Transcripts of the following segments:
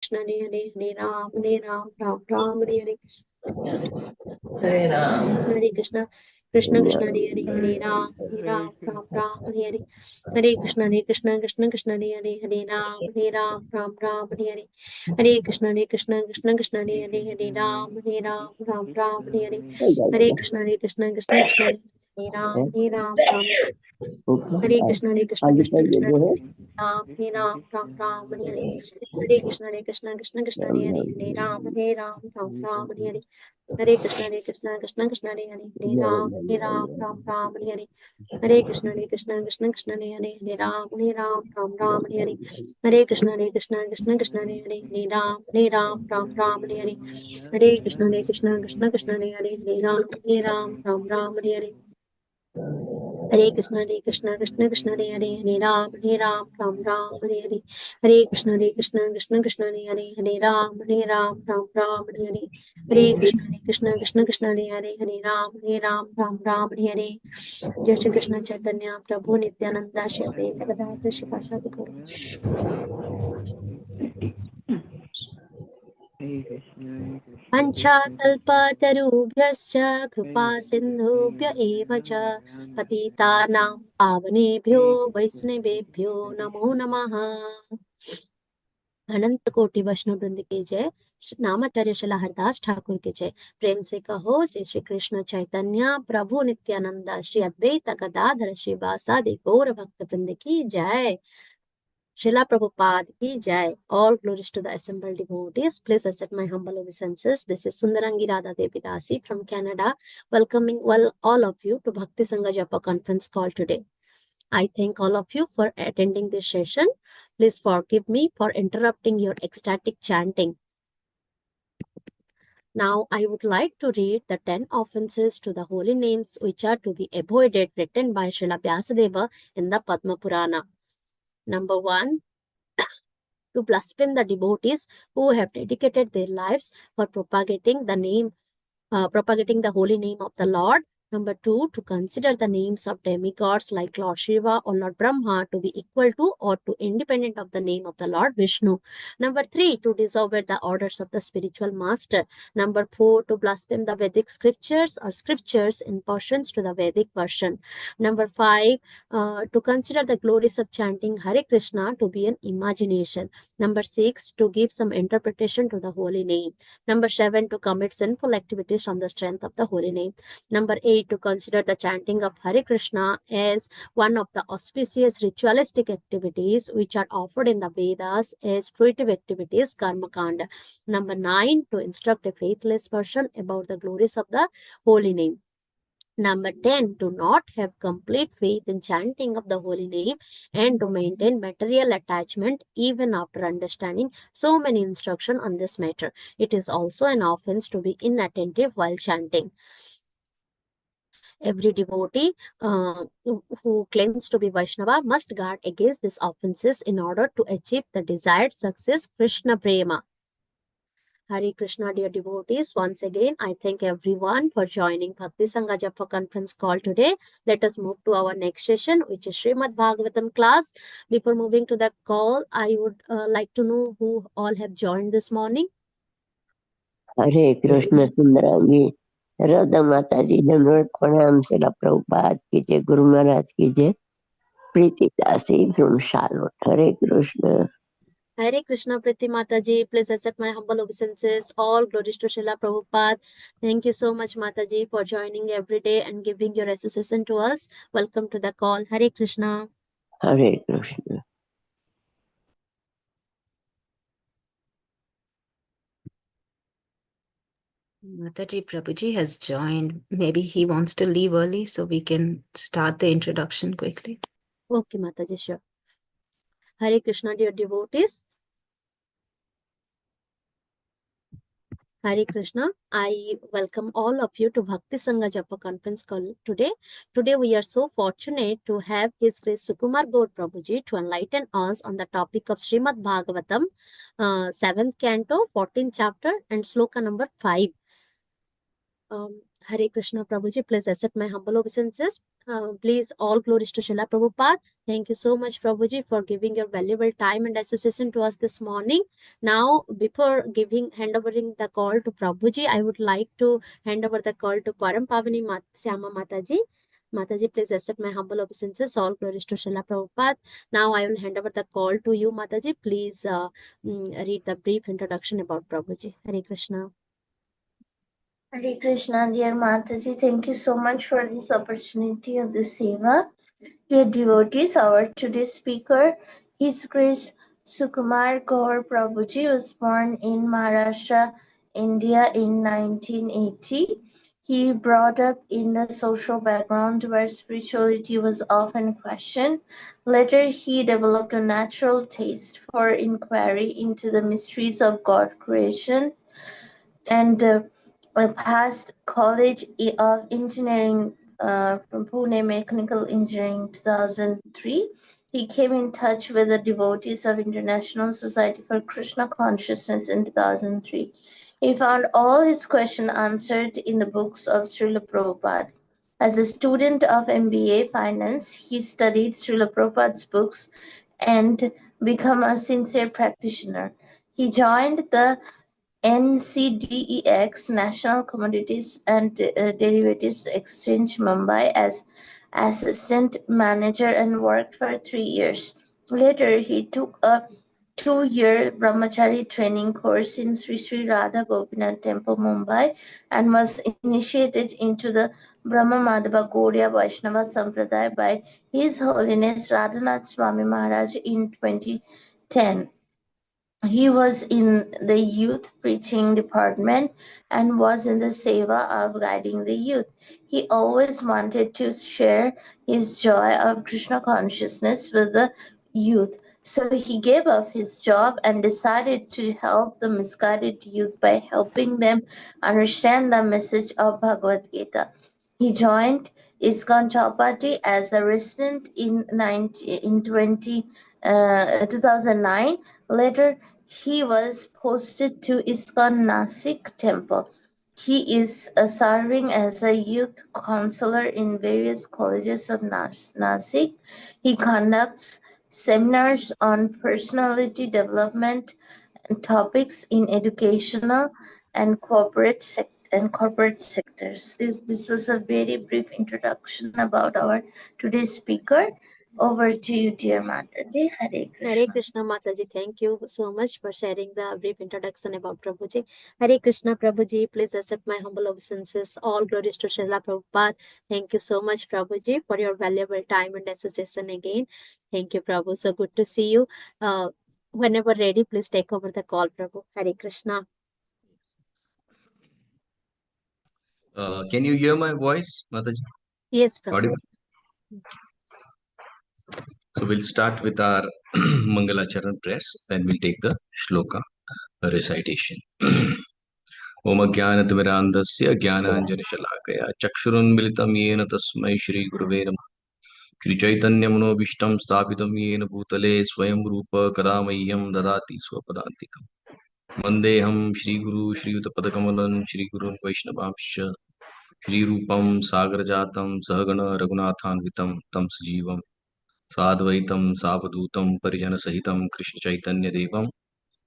Krishna Hare Hare, Hare Ram, Ram Ram, Hare Hare. Hare Ram. Hare Krishna, Krishna Krishna Hare Hare, Hare Ram, Ram Ram, Hare Hare. Hare Krishna, Krishna Krishna Hare Hare, Hare Ram, Ram Hare Hare. Hare Krishna, Krishna Krishna Hare Hare, Hare Ram, Ram Hare Hare. Hare Krishna, Krishna Krishna Hare Hare, Ram. Hare Krishna, Krishna Krishna Ram, Hare Hare. Hare Krishna, Krishna Krishna Hare Hare, Hare Ram, Hare Hare. Hare Krishna, Krishna Krishna Hare Hare, Ram, Hare Hare. Hare Krishna, Krishna Krishna Hare Hare, Ram, Hare Hare. Hare Krishna, Krishna Krishna Hare Hare, Ram, Hare Hare. Hare Krishna, Krishna Krishna Hare Hare, Ram, Hare Hare. Hare Krishna, Krishna Krishna Hare Hare, Ram, Ram, Hare Hare. Hare Krishna, Krishna Krishna Hare Hare, Ram, Ram, Hare Hare. Hare Krishna, Krishna Hare Hare, Ram, Hare Hare. Jai Shri Krishna Chaitanya Prabhu Nityananda Shri Advaita Gadadhar Shivasadi Gaura. पंचाकल्पतरुभ्यश्च कृपा सिन्धुभ्य एव च पतितानां पावनेभ्यो वैष्णवेभ्यो नमो नमः। अनंत कोटि वैष्णव वृंद की जय। नामाचार्य श्रीला हरदास ठाकुर की जय। प्रेम से कहो जय श्री कृष्ण चैतन्य प्रभु नित्यानंद श्री अद्वैत गदाधर श्रीवासादि गौर भक्त वृंद की जय। Srila Prabhupada ki jai. All glories to the assembled devotees. Please accept my humble obeisances. This is Sundarangi Radha Devidasi from Canada, welcoming all of you to Bhakti Sanga Japa Conference call today. I thank all of you for attending this session. Please forgive me for interrupting your ecstatic chanting. Now, I would like to read the 10 offenses to the holy names which are to be avoided, written by Srila Vyasadeva in the Padma Purana. Number 1. To blaspheme the devotees who have dedicated their lives for propagating the holy name of the Lord. Number 2, to consider the names of demigods like Lord Shiva or Lord Brahma to be equal to or to independent of the name of the Lord Vishnu. Number 3, to disobey the orders of the spiritual master. Number 4, to blaspheme the Vedic scriptures or scriptures in portions to the Vedic version. Number 5, to consider the glories of chanting Hare Krishna to be an imagination. Number 6, to give some interpretation to the holy name. Number 7, to commit sinful activities on the strength of the holy name. Number 8, to consider the chanting of Hare Krishna as one of the auspicious ritualistic activities which are offered in the Vedas as fruitive activities, karma kanda. Number 9, to instruct a faithless person about the glories of the holy name. Number 10, to not have complete faith in chanting of the holy name and to maintain material attachment even after understanding so many instructions on this matter. It is also an offense to be inattentive while chanting. Every devotee who claims to be Vaishnava must guard against these offenses in order to achieve the desired success, Krishna Prema. Hare Krishna, dear devotees. Once again, I thank everyone for joining Bhakti Sanga Jappa Conference call today. Let us move to our next session, which is Srimad Bhagavatam class. Before moving to the call, I would like to know who all have joined this morning. Hare Krishna Sundarangi, Radha Mataji, Dhanvat Pranam, Srila Prabhupada ki jai, Guru Maharaj ki jai, Preeti Dasi from Charlotte. Hare Krishna. Hare Krishna, Priti Mataji. Please accept my humble obeisances. All glories to Srila Prabhupada. Thank you so much, Mataji, for joining every day and giving your association to us. Welcome to the call. Hare Krishna. Hare Krishna. Mataji, Prabhuji has joined. Maybe he wants to leave early so we can start the introduction quickly. Okay, Mataji, sure. Hare Krishna, dear devotees. Hare Krishna. I welcome all of you to Bhakti Sanga Japa Conference call today. Today we are so fortunate to have His Grace Sukumar Gaur Prabhuji to enlighten us on the topic of Srimad Bhagavatam, 7th canto, 14th chapter and sloka number 5. Hare Krishna, Prabhuji, please accept my humble obeisances. Please, all glories to Srila Prabhupada. Thank you so much, Prabhuji, for giving your valuable time and association to us this morning. Now, before handovering the call to Prabhuji, I would like to hand over the call to Param Pavani Syama Mataji. Mataji, please accept my humble obeisances. All glories to Srila Prabhupada. Now, I will hand over the call to you, Mataji. Please read the brief introduction about Prabhuji. Hare Krishna. Hare Krishna, dear Mataji, thank you so much for this opportunity of the Seva. Dear devotees, our today's speaker, His Grace Sukumar Gaur Prabhuji was born in Maharashtra, India in 1980. He brought up in the social background where spirituality was often questioned. Later, he developed a natural taste for inquiry into the mysteries of God creation and passed College of Engineering from Pune Mechanical Engineering 2003. He came in touch with the devotees of International Society for Krishna Consciousness in 2003. He found all his questions answered in the books of Srila Prabhupada. As a student of MBA Finance, he studied Srila Prabhupada's books and became a sincere practitioner. He joined the Ncdex, National Commodities and Derivatives Exchange, Mumbai, as assistant manager and worked for 3 years. Later, he took a 2-year Brahmachari training course in Sri Sri Radha Gopinath Temple, Mumbai, and was initiated into the Brahma Madhava Gaudiya Vaishnava Sampradaya by His Holiness Radhanath Swami Maharaj in 2010. He was in the youth preaching department and was in the seva of guiding the youth. He always wanted to share his joy of Krishna consciousness with the youth. So he gave up his job and decided to help the misguided youth by helping them understand the message of Bhagavad Gita. He joined ISKCON Chowpatty as a resident in 2009. Later, he was posted to ISKCON Nasik temple. He is serving as a youth counselor in various colleges of Nasik. He conducts seminars on personality development and topics in educational and corporate sectors. This was a very brief introduction about our today's speaker. Over to you, dear Mataji. Hare Krishna. Hare Krishna Mataji, thank you so much for sharing the brief introduction about Prabhuji. Hare Krishna Prabhuji, please accept my humble obeisances. All glories to Srila Prabhupada. Thank you so much Prabhuji for your valuable time and association again. Thank you Prabhu. So good to see you. Whenever ready, please take over the call, Prabhu. Hare Krishna. Can you hear my voice, Mataji? Yes, Prabhu. Audible? So we'll start with our Mangalacharan prayers, then we'll take the shloka recitation. Om Jnanatimirandasya Jnananjana-shalakaya Chakshurunmilitam Yena Tasmai Shri Gurave Namah Shri Chaitanya Manobishtam Sthapitam Yena Bhutale Swayam Rupa Kadamayyam Dadati Swapadantikam Vandeham Shri Guru Shri Utapadakamalaam Shri Gurun Vaishnavamsha Shri Rupam Sagrajatam Sahagana Raghunathanvitam Tam Sajivam Sadvaitam Savadutam Parijana Sahitam Krishna Chaitanya Devam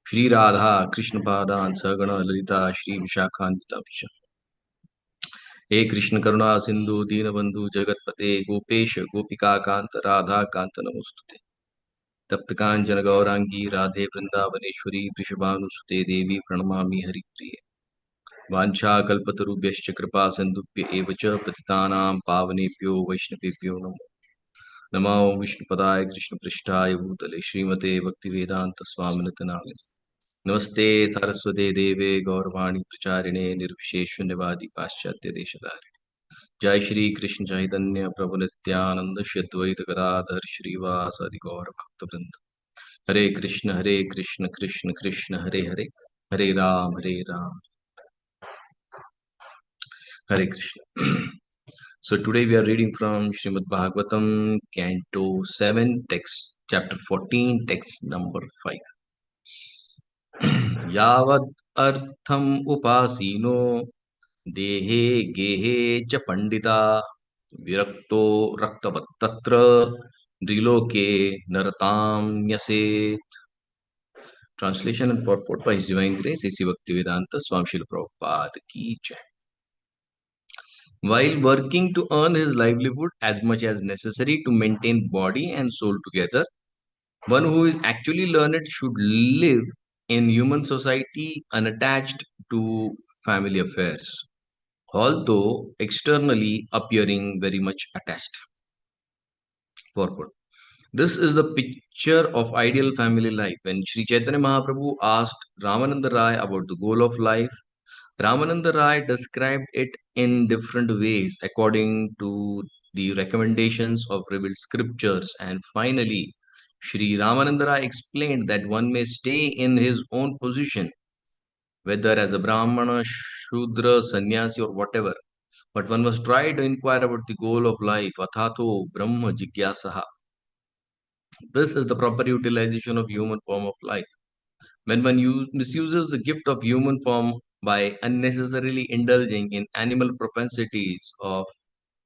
Shri Radha Krishna Padan Sagana Lalita Shri Vishakhanvitam He Krishna Karuna Sindhu Dinabandhu Jagatpate Gopesha Gopika Kanta Radha Kanta Namostute Taptakanjana Gaurangi Radhe Vrindavaneshwari Vrishabhanusute Devi Pranamami Haripriye Vancha Kalpatarubhyascha Kripa Sindhubhya Evacha Patitanam Pavanebhyo Vaishnavebhyo Namo Namo Vishnupadaya Krishna Prishtaya Bhutale Srimate Bhaktivedanta Swaminatha Namine Namaste Saraswate Deve Gaurvani Pracharine Nirvisheshwanyavadi Paschatya Deshadari Jai Shri Krishna Chaitanya Prabhu Nityananda Shri Advaita Gadadhar Shrivasadi Gaur Bhaktivinoda Hare Krishna Krishna Krishna Hare Hare Hare Ram Hare Krishna. So today we are reading from Srimad Bhagavatam, Canto 7, text chapter 14, text number 5. Yavad artham upasino dehe gehe cha pandita Virakto raktavat tatra driloke naratam nyaset. Translation and purport by His Divine Grace, A.C. Bhaktivedanta Swami Srila Prabhupada ki jai. While working to earn his livelihood as much as necessary to maintain body and soul together, one who is actually learned should live in human society unattached to family affairs, although externally appearing very much attached. Purport. This is the picture of ideal family life. When Sri Chaitanya Mahaprabhu asked Ramananda Rai about the goal of life, Ramananda Rai described it in different ways according to the recommendations of revealed scriptures. And finally, Sri Ramananda Rai explained that one may stay in his own position, whether as a Brahmana, Shudra, Sannyasi, or whatever. But one must try to inquire about the goal of life, Athato Brahma Jigyasaha. This is the proper utilization of human form of life. When one misuses the gift of human form by unnecessarily indulging in animal propensities of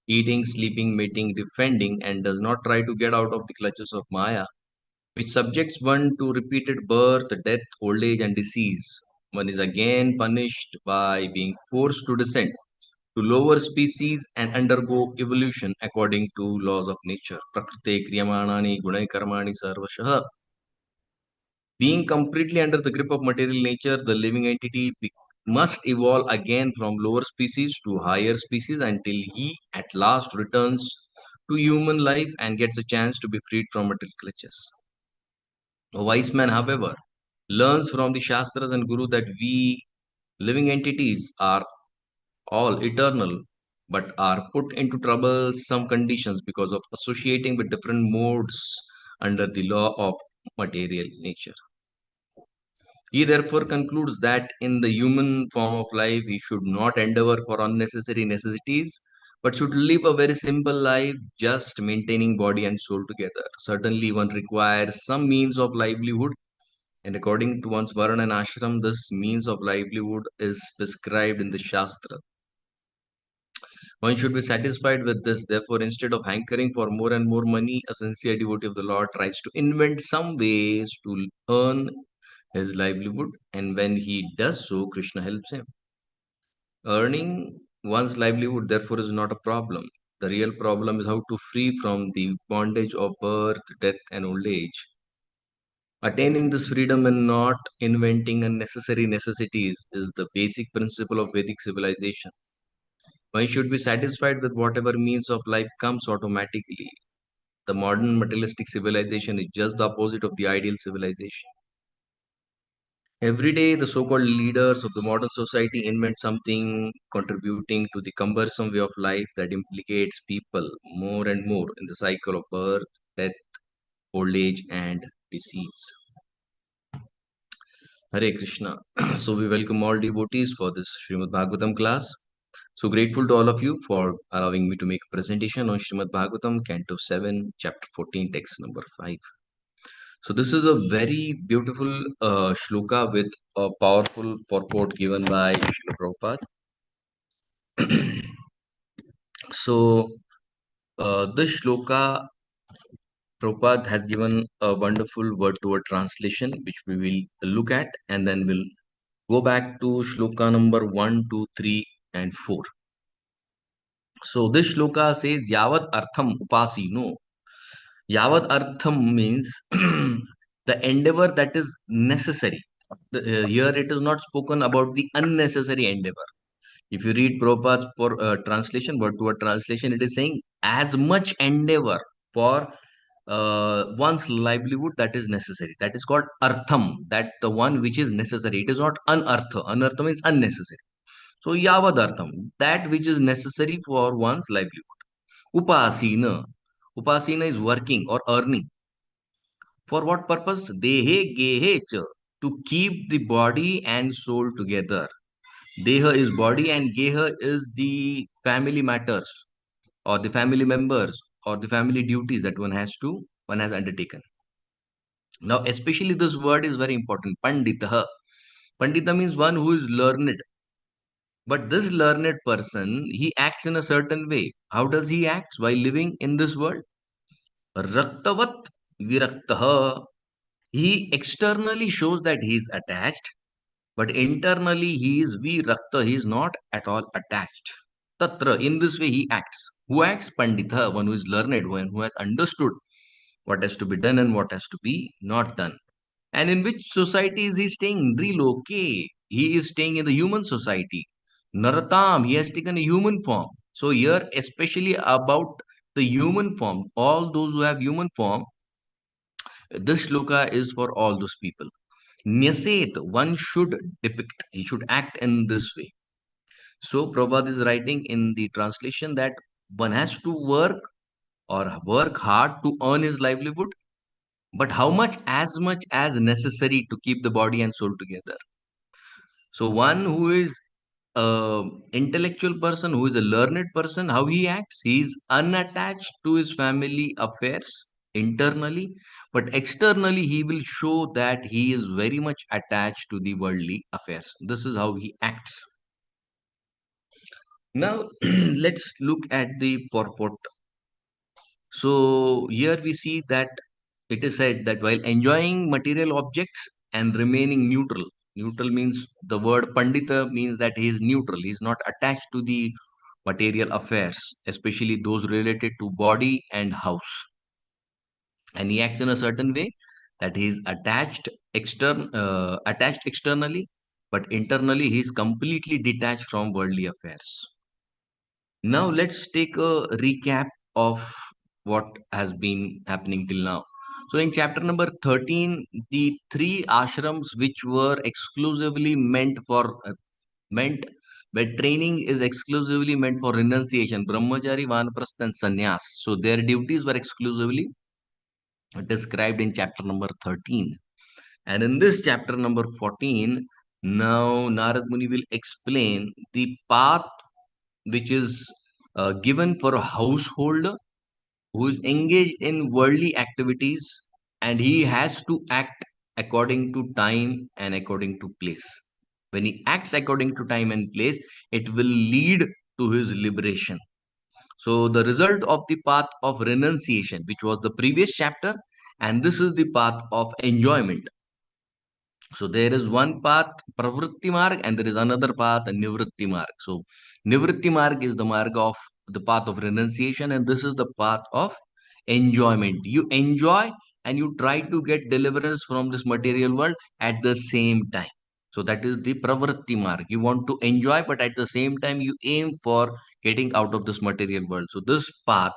eating, sleeping, mating, defending, and does not try to get out of the clutches of Maya, which subjects one to repeated birth, death, old age, and disease, one is again punished by being forced to descend to lower species and undergo evolution according to laws of nature. Prakrite kriyamanani gunai karmani sarvashah. Being completely under the grip of material nature, the living entity must evolve again from lower species to higher species until he at last returns to human life and gets a chance to be freed from material clutches. A wise man, however, learns from the Shastras and Guru that we living entities are all eternal but are put into troublesome conditions because of associating with different modes under the law of material nature. He therefore concludes that in the human form of life, he should not endeavor for unnecessary necessities, but should live a very simple life, just maintaining body and soul together. Certainly, one requires some means of livelihood, and according to one's varna and ashram, this means of livelihood is prescribed in the Shastra. One should be satisfied with this. Therefore, instead of hankering for more and more money, a sincere devotee of the Lord tries to invent some ways to earn his livelihood, and when he does so, Krishna helps him. Earning one's livelihood, therefore, is not a problem. The real problem is how to free from the bondage of birth, death, and old age. Attaining this freedom and not inventing unnecessary necessities is the basic principle of Vedic civilization. One should be satisfied with whatever means of life comes automatically. The modern materialistic civilization is just the opposite of the ideal civilization. Every day, the so called leaders of the modern society invent something contributing to the cumbersome way of life that implicates people more and more in the cycle of birth, death, old age, and disease. Hare Krishna. So, we welcome all devotees for this Srimad Bhagavatam class. So grateful to all of you for allowing me to make a presentation on Srimad Bhagavatam, Canto 7, Chapter 14, Text number 5. So this is a very beautiful shloka with a powerful purport given by Srila Prabhupada. So this shloka, Prabhupada has given a wonderful word-to-word translation, which we will look at, and then we'll go back to shloka number 1, 2, 3, and 4. So this shloka says, Yavad Artham Upasino. Yavad Artham means the endeavor that is necessary. Here it is not spoken about the unnecessary endeavor. If you read Prabhupada's translation, word to word translation, it is saying as much endeavor for one's livelihood that is necessary. That is called Artham, that the one which is necessary. It is not Anartha. Anartha means unnecessary. So Yavad Artham, that which is necessary for one's livelihood. Upasina. Upasina is working or earning. For what purpose? Dehe gehe cha. To keep the body and soul together. Deha is body and geha is the family matters or the family members or the family duties that one has undertaken. Now, especially this word is very important. Panditaha. Pandita means one who is learned. But this learned person, he acts in a certain way. How does he act while living in this world? Raktavat viraktaha. He externally shows that he is attached, but internally he is virakta. He is not at all attached. Tatra, in this way he acts. Who acts? Panditha, one who is learned, one who has understood what has to be done and what has to be not done. And in which society is he staying? Driloke. He is staying in the human society. Naratam, he has taken a human form. So here, especially about the human form, all those who have human form, this shloka is for all those people. Nyaset, one should depict, he should act in this way. So Prabhupada is writing in the translation that one has to work or work hard to earn his livelihood, but how much? As much as necessary to keep the body and soul together. So one who is a intellectual person, who is a learned person, how he acts, he is unattached to his family affairs internally, but externally he will show that he is very much attached to the worldly affairs. This is how he acts. Now let's look at the purport. So here we see that it is said that while enjoying material objects and remaining neutral, neutral means the word pandita means that he is neutral, he is not attached to the material affairs, especially those related to body and house. And he acts in a certain way that he is attached externally, but internally he is completely detached from worldly affairs. Now let's take a recap of what has been happening till now. So in chapter number 13, the three ashrams which were exclusively meant where training is exclusively meant for renunciation, Brahmachari, Vanaprastha and Sannyas. So their duties were exclusively described in chapter number 13. And in this chapter number 14, now Narad Muni will explain the path which is given for a householder who is engaged in worldly activities, and he has to act according to time and according to place. When he acts according to time and place, it will lead to his liberation. So the result of the path of renunciation, which was the previous chapter, and this is the path of enjoyment. So there is one path, Pravritti Marg, and there is another path, Nivritti Marg. So Nivritti Marg is the marg of the path of renunciation, and this is the path of enjoyment. You enjoy and you try to get deliverance from this material world at the same time. So that is the Pravritti Marg. You want to enjoy, but at the same time you aim for getting out of this material world. So this path,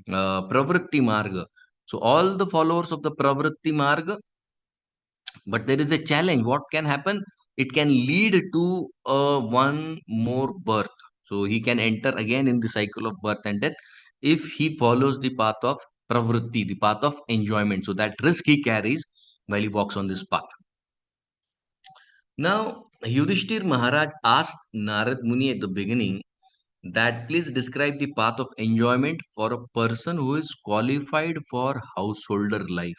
Pravritti Marga. So all the followers of the Pravritti Marga, but there is a challenge. What can happen? It can lead to one more birth. So he can enter again in the cycle of birth and death if he follows the path of pravritti, the path of enjoyment. So that risk he carries while he walks on this path. Now Yudhishthir Maharaj asked Narad Muni at the beginning that please describe the path of enjoyment for a person who is qualified for householder life.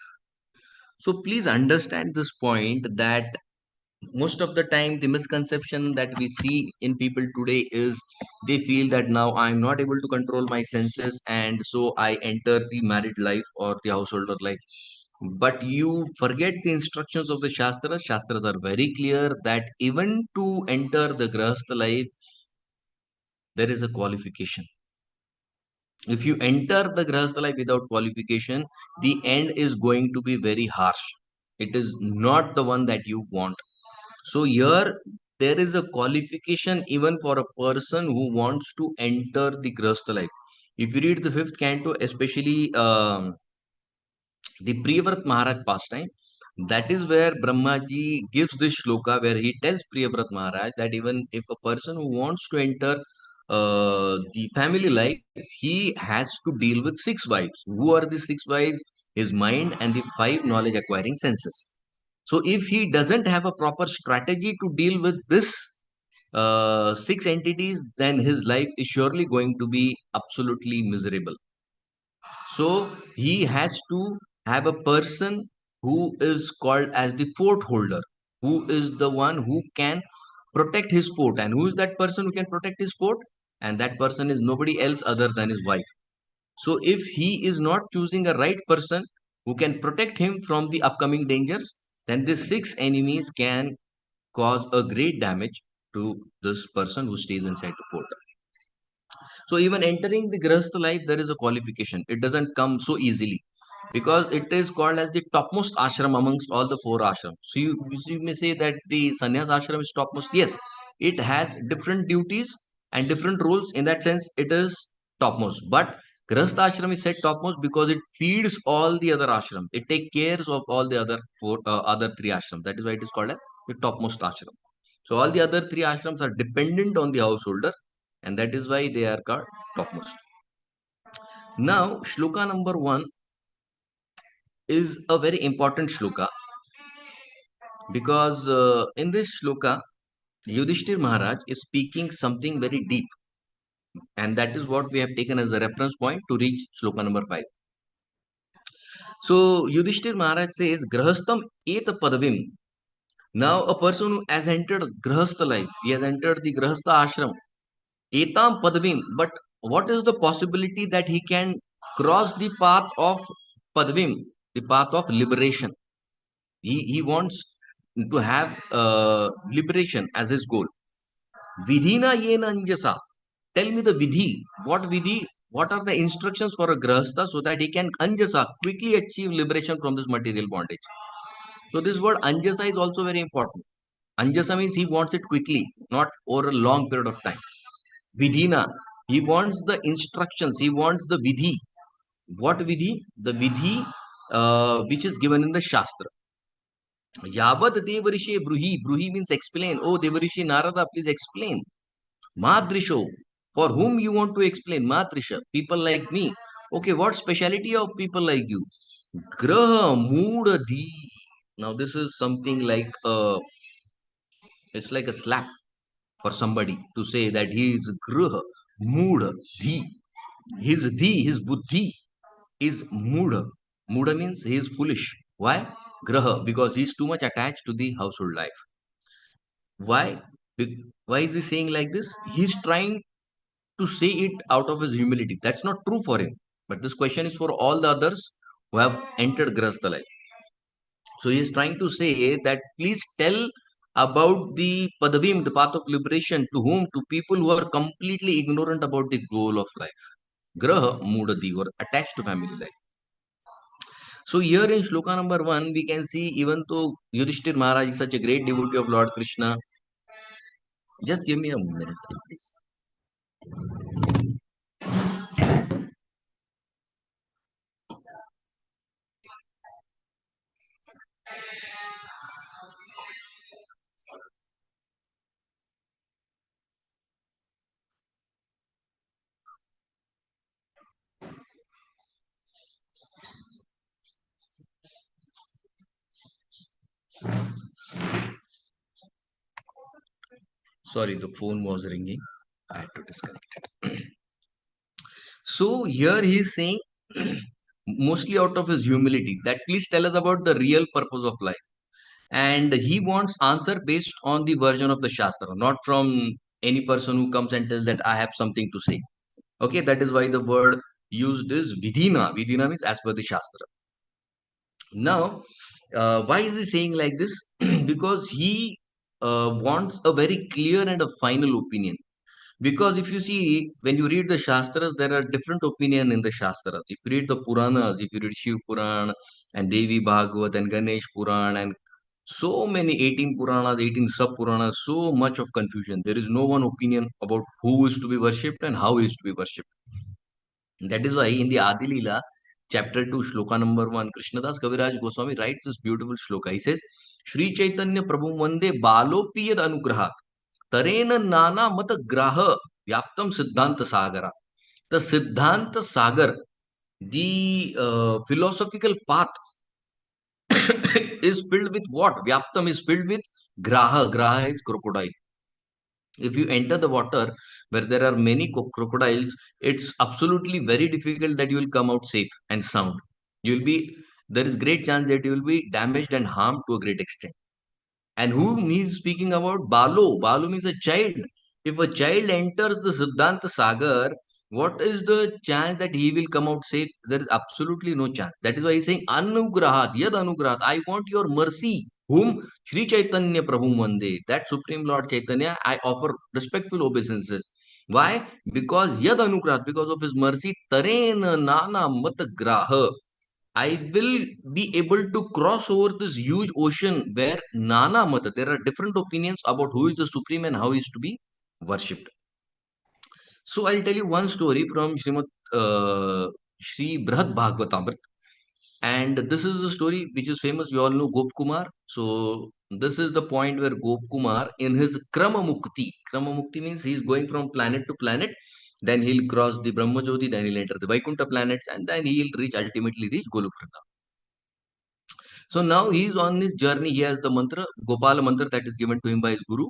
So please understand this point that most of the time the misconception that we see in people today is they feel that now I'm not able to control my senses, and so I enter the married life or the householder life. But you forget the instructions of the shastras are very clear that even to enter the grahastha life there is a qualification. If you enter the grahastha life without qualification, the end is going to be very harsh. It is not the one that you want. So here there is a qualification even for a person who wants to enter the grahastha life. If you read the fifth canto, especially the Priyavrat Maharaj pastime, that is where Brahmaji gives this shloka where he tells Priyavrat Maharaj that even if a person who wants to enter the family life, he has to deal with six wives. Who are the six wives? His mind and the five knowledge acquiring senses. So if he doesn't have a proper strategy to deal with this six entities, then his life is surely going to be absolutely miserable. So he has to have a person who is called as the fort holder, who is the one who can protect his fort. And who is that person who can protect his fort? And that person is nobody else other than his wife. So if he is not choosing a right person who can protect him from the upcoming dangers, then these 6 enemies can cause a great damage to this person who stays inside the fort. So even entering the Grahastha life, there is a qualification. It doesn't come so easily because it is called as the topmost ashram amongst all the 4 ashrams. So you may say that the sannyas ashram is topmost. Yes, it has different duties and different roles. In that sense, it is topmost. But Grahastha ashram is said topmost because it feeds all the other ashrams. It takes care of all the other 3 ashrams. That is why it is called as the topmost ashram. So all the other 3 ashrams are dependent on the householder, and that is why they are called topmost. Now, shloka number 1 is a very important shloka because in this shloka, Yudhishthir Maharaj is speaking something very deep, and that is what we have taken as a reference point to reach shloka number 5. So, Yudhishthir Maharaj says, Grahastham et padavim. Now, a person who has entered Grahastha life, he has entered the Grahastha ashram, etam padavim. But what is the possibility that he can cross the path of padavim, the path of liberation? He wants to have liberation as his goal. Vidhina yena anjasa. Tell me the vidhi. What vidhi? What are the instructions for a grahastha so that he can anjasa quickly achieve liberation from this material bondage? So this word anjasa is also very important. Anjasa means he wants it quickly, not over a long period of time. Vidhina, he wants the instructions, he wants the vidhi. What vidhi? The vidhi which is given in the Shastra. Yavad Devarishi Bruhi. Bruhi means explain. Oh, Devarishi Narada, please explain. Madrisho. For whom you want to explain? Madrisha. People like me. Okay, what speciality of people like you? Graha Mudadhi. Now, this is something like it's like a slap for somebody to say that he is Graha Mudadhi. His buddhi is Muda. Muda means he is foolish. Why? Graha, because he is too much attached to the household life. Why? Why is he saying like this? He's trying to say it out of his humility. That's not true for him. But this question is for all the others who have entered Grahastha life. So he is trying to say that please tell about the Padavim, the path of liberation, to whom? To people who are completely ignorant about the goal of life. Graha Mudadi, or attached to family life. So here in shloka number 1, we can see even though Yudhishthir Maharaj is such a great devotee of Lord Krishna. Just give me a minute, please. Sorry, the phone was ringing. I had to disconnect it. So here he is saying, mostly out of his humility, that please tell us about the real purpose of life. And he wants answer based on the version of the Shastra, not from any person who comes and tells that I have something to say. Okay, that is why the word used is vidhina. Vidhina means as per the Shastra. Now, why is he saying like this? Because he wants a very clear and a final opinion. Because if you see, when you read the Shastras, there are different opinion in the Shastras. If you read the Puranas, if you read Shiv Puran and Devi Bhagavat and Ganesh Puran and so many 18 Puranas, 18 sub Puranas, so much of confusion. There is no one opinion about who is to be worshipped and how is to be worshipped. That is why in the Adi Leela, chapter 2, shloka number 1, Krishnadas Kaviraj Goswami writes this beautiful shloka. He says, Shri Chaitanya Prabhu Vande Balopiyad Anugrahat Tarena Nana Mata Graha Vyaptam Siddhanta Sagara. The Siddhanta Sagar, the philosophical path is filled with what? Vyaptam is filled with Graha. Graha is crocodile. If you enter the water where there are many crocodiles, it's absolutely very difficult that you will come out safe and sound. You will be, there is great chance that you will be damaged and harmed to a great extent. And whom he is speaking about? Balo. Balo means a child. If a child enters the Siddhanta Sagar, what is the chance that he will come out safe? There is absolutely no chance. That is why he is saying Anugrahat, Yad Anugrahat. I want your mercy. Whom? Sri Chaitanya Prabhu Mande. That Supreme Lord Chaitanya, I offer respectful obeisances. Why? Because Yad Anugrahat, because of his mercy, Tarena Nana Mat Graha. I will be able to cross over this huge ocean where Nana Mata, there are different opinions about who is the supreme and how he is to be worshipped. So I'll tell you one story from Sri Brahad Bhagavatam. And this is the story which is famous. We all know Gopkumar. So this is the point where Gopkumar in his Krama Mukti means he is going from planet to planet. Then he'll cross the Brahmajyoti, then he'll enter the Vaikuntha planets, and then he'll ultimately reach Golok. So now he is on his journey. He has the mantra, Gopal mantra that is given to him by his guru,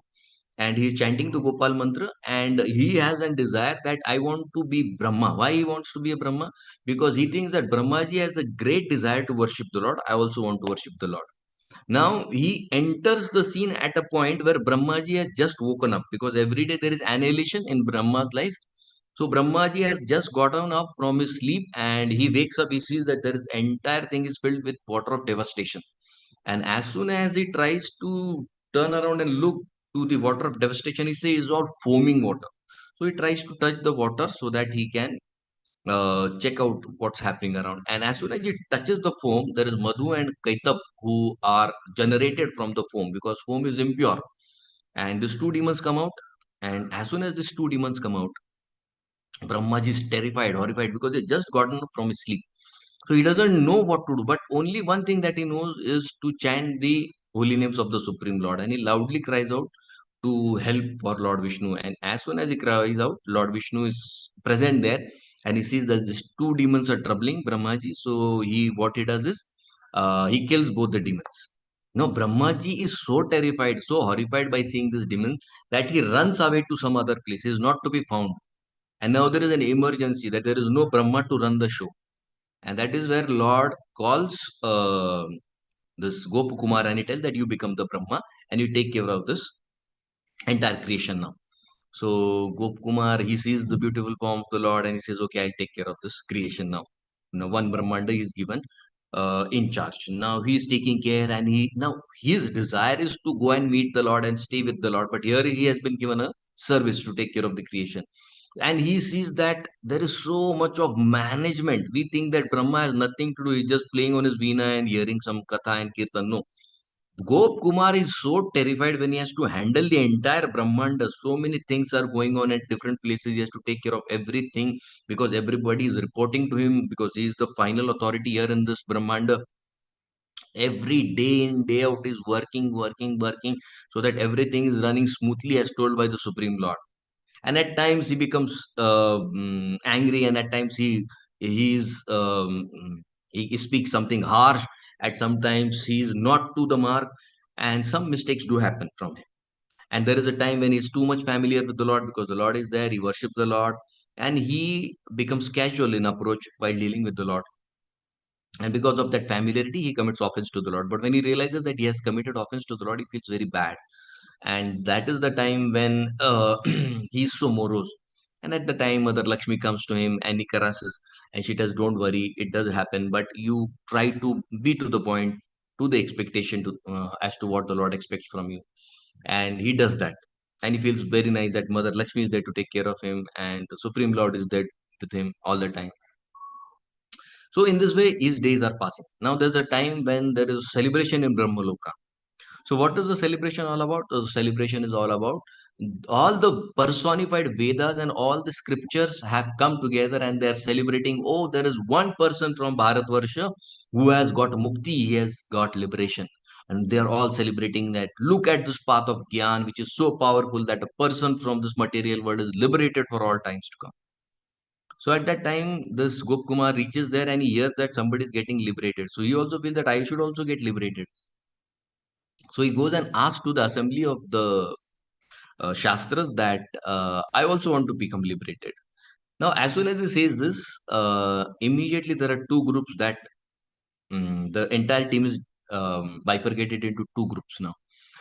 and he is chanting the Gopal mantra. And he has a desire that I want to be Brahma. Why he wants to be a Brahma? Because he thinks that Brahmaji has a great desire to worship the Lord. I also want to worship the Lord. Now he enters the scene at a point where Brahmaji has just woken up, because every day there is annihilation in Brahma's life. So Brahmaji has just gotten up from his sleep and he wakes up. He sees that there is entire thing is filled with water of devastation. And as soon as he tries to turn around and look to the water of devastation, he says it's all foaming water. So he tries to touch the water so that he can check out what's happening around. And as soon as he touches the foam, there is Madhu and Kaitab who are generated from the foam, because foam is impure. And these two demons come out. And as soon as these two demons come out, Brahmaji is terrified, horrified, because he just gotten up from his sleep. So he doesn't know what to do, but only one thing that he knows is to chant the holy names of the Supreme Lord. And he loudly cries out to help for Lord Vishnu. And as soon as he cries out, Lord Vishnu is present there, and he sees that these two demons are troubling Brahmaji. So what he does is he kills both the demons. Now Brahmaji is so terrified, so horrified by seeing this demon, that he runs away to some other place. He is not to be found. And now there is an emergency that there is no Brahma to run the show. And that is where Lord calls this Gopakumar, and he tells that you become the Brahma and you take care of this entire creation now. So Gopakumar, he sees the beautiful form of the Lord and he says, okay, I'll take care of this creation now. Now one Brahmanda is given in charge. Now he is taking care, and now his desire is to go and meet the Lord and stay with the Lord. But here he has been given a service to take care of the creation. And he sees that there is so much of management. We think that Brahma has nothing to do. He's just playing on his veena and hearing some katha and kirtan. No. Gop Kumar is so terrified when he has to handle the entire Brahmanda. So many things are going on at different places. He has to take care of everything, because everybody is reporting to him, because he is the final authority here in this Brahmanda. Every day in, day out is working, working, working, so that everything is running smoothly as told by the Supreme Lord. And at times he becomes angry, and at times he speaks something harsh. At sometimes he is not to the mark, and some mistakes do happen from him. And there is a time when he's too much familiar with the Lord, because the Lord is there, he worships the Lord, and he becomes casual in approach while dealing with the Lord. And because of that familiarity, he commits offense to the Lord. But when he realizes that he has committed offense to the Lord, he feels very bad. And that is the time when he's so morose. And at the time, Mother Lakshmi comes to him and he caresses, and she tells, don't worry, it does happen, but you try to be to the point, to the expectation, to as to what the Lord expects from you. And he does that. And he feels very nice that Mother Lakshmi is there to take care of him, and the Supreme Lord is there with him all the time. So in this way, his days are passing. Now there's a time when there is celebration in Brahmaloka. So what is the celebration all about? The celebration is all about all the personified Vedas and all the scriptures have come together, and they are celebrating. Oh, there is one person from Bharatvarsha who has got mukti, he has got liberation. And they are all celebrating that. Look at this path of Gyan, which is so powerful that a person from this material world is liberated for all times to come. So at that time, this Gopkumar reaches there and he hears that somebody is getting liberated. So he also feels that I should also get liberated. So he goes and asks to the assembly of the Shastras that I also want to become liberated. Now, as soon as he says this, immediately there are two groups the entire team is bifurcated into two groups now.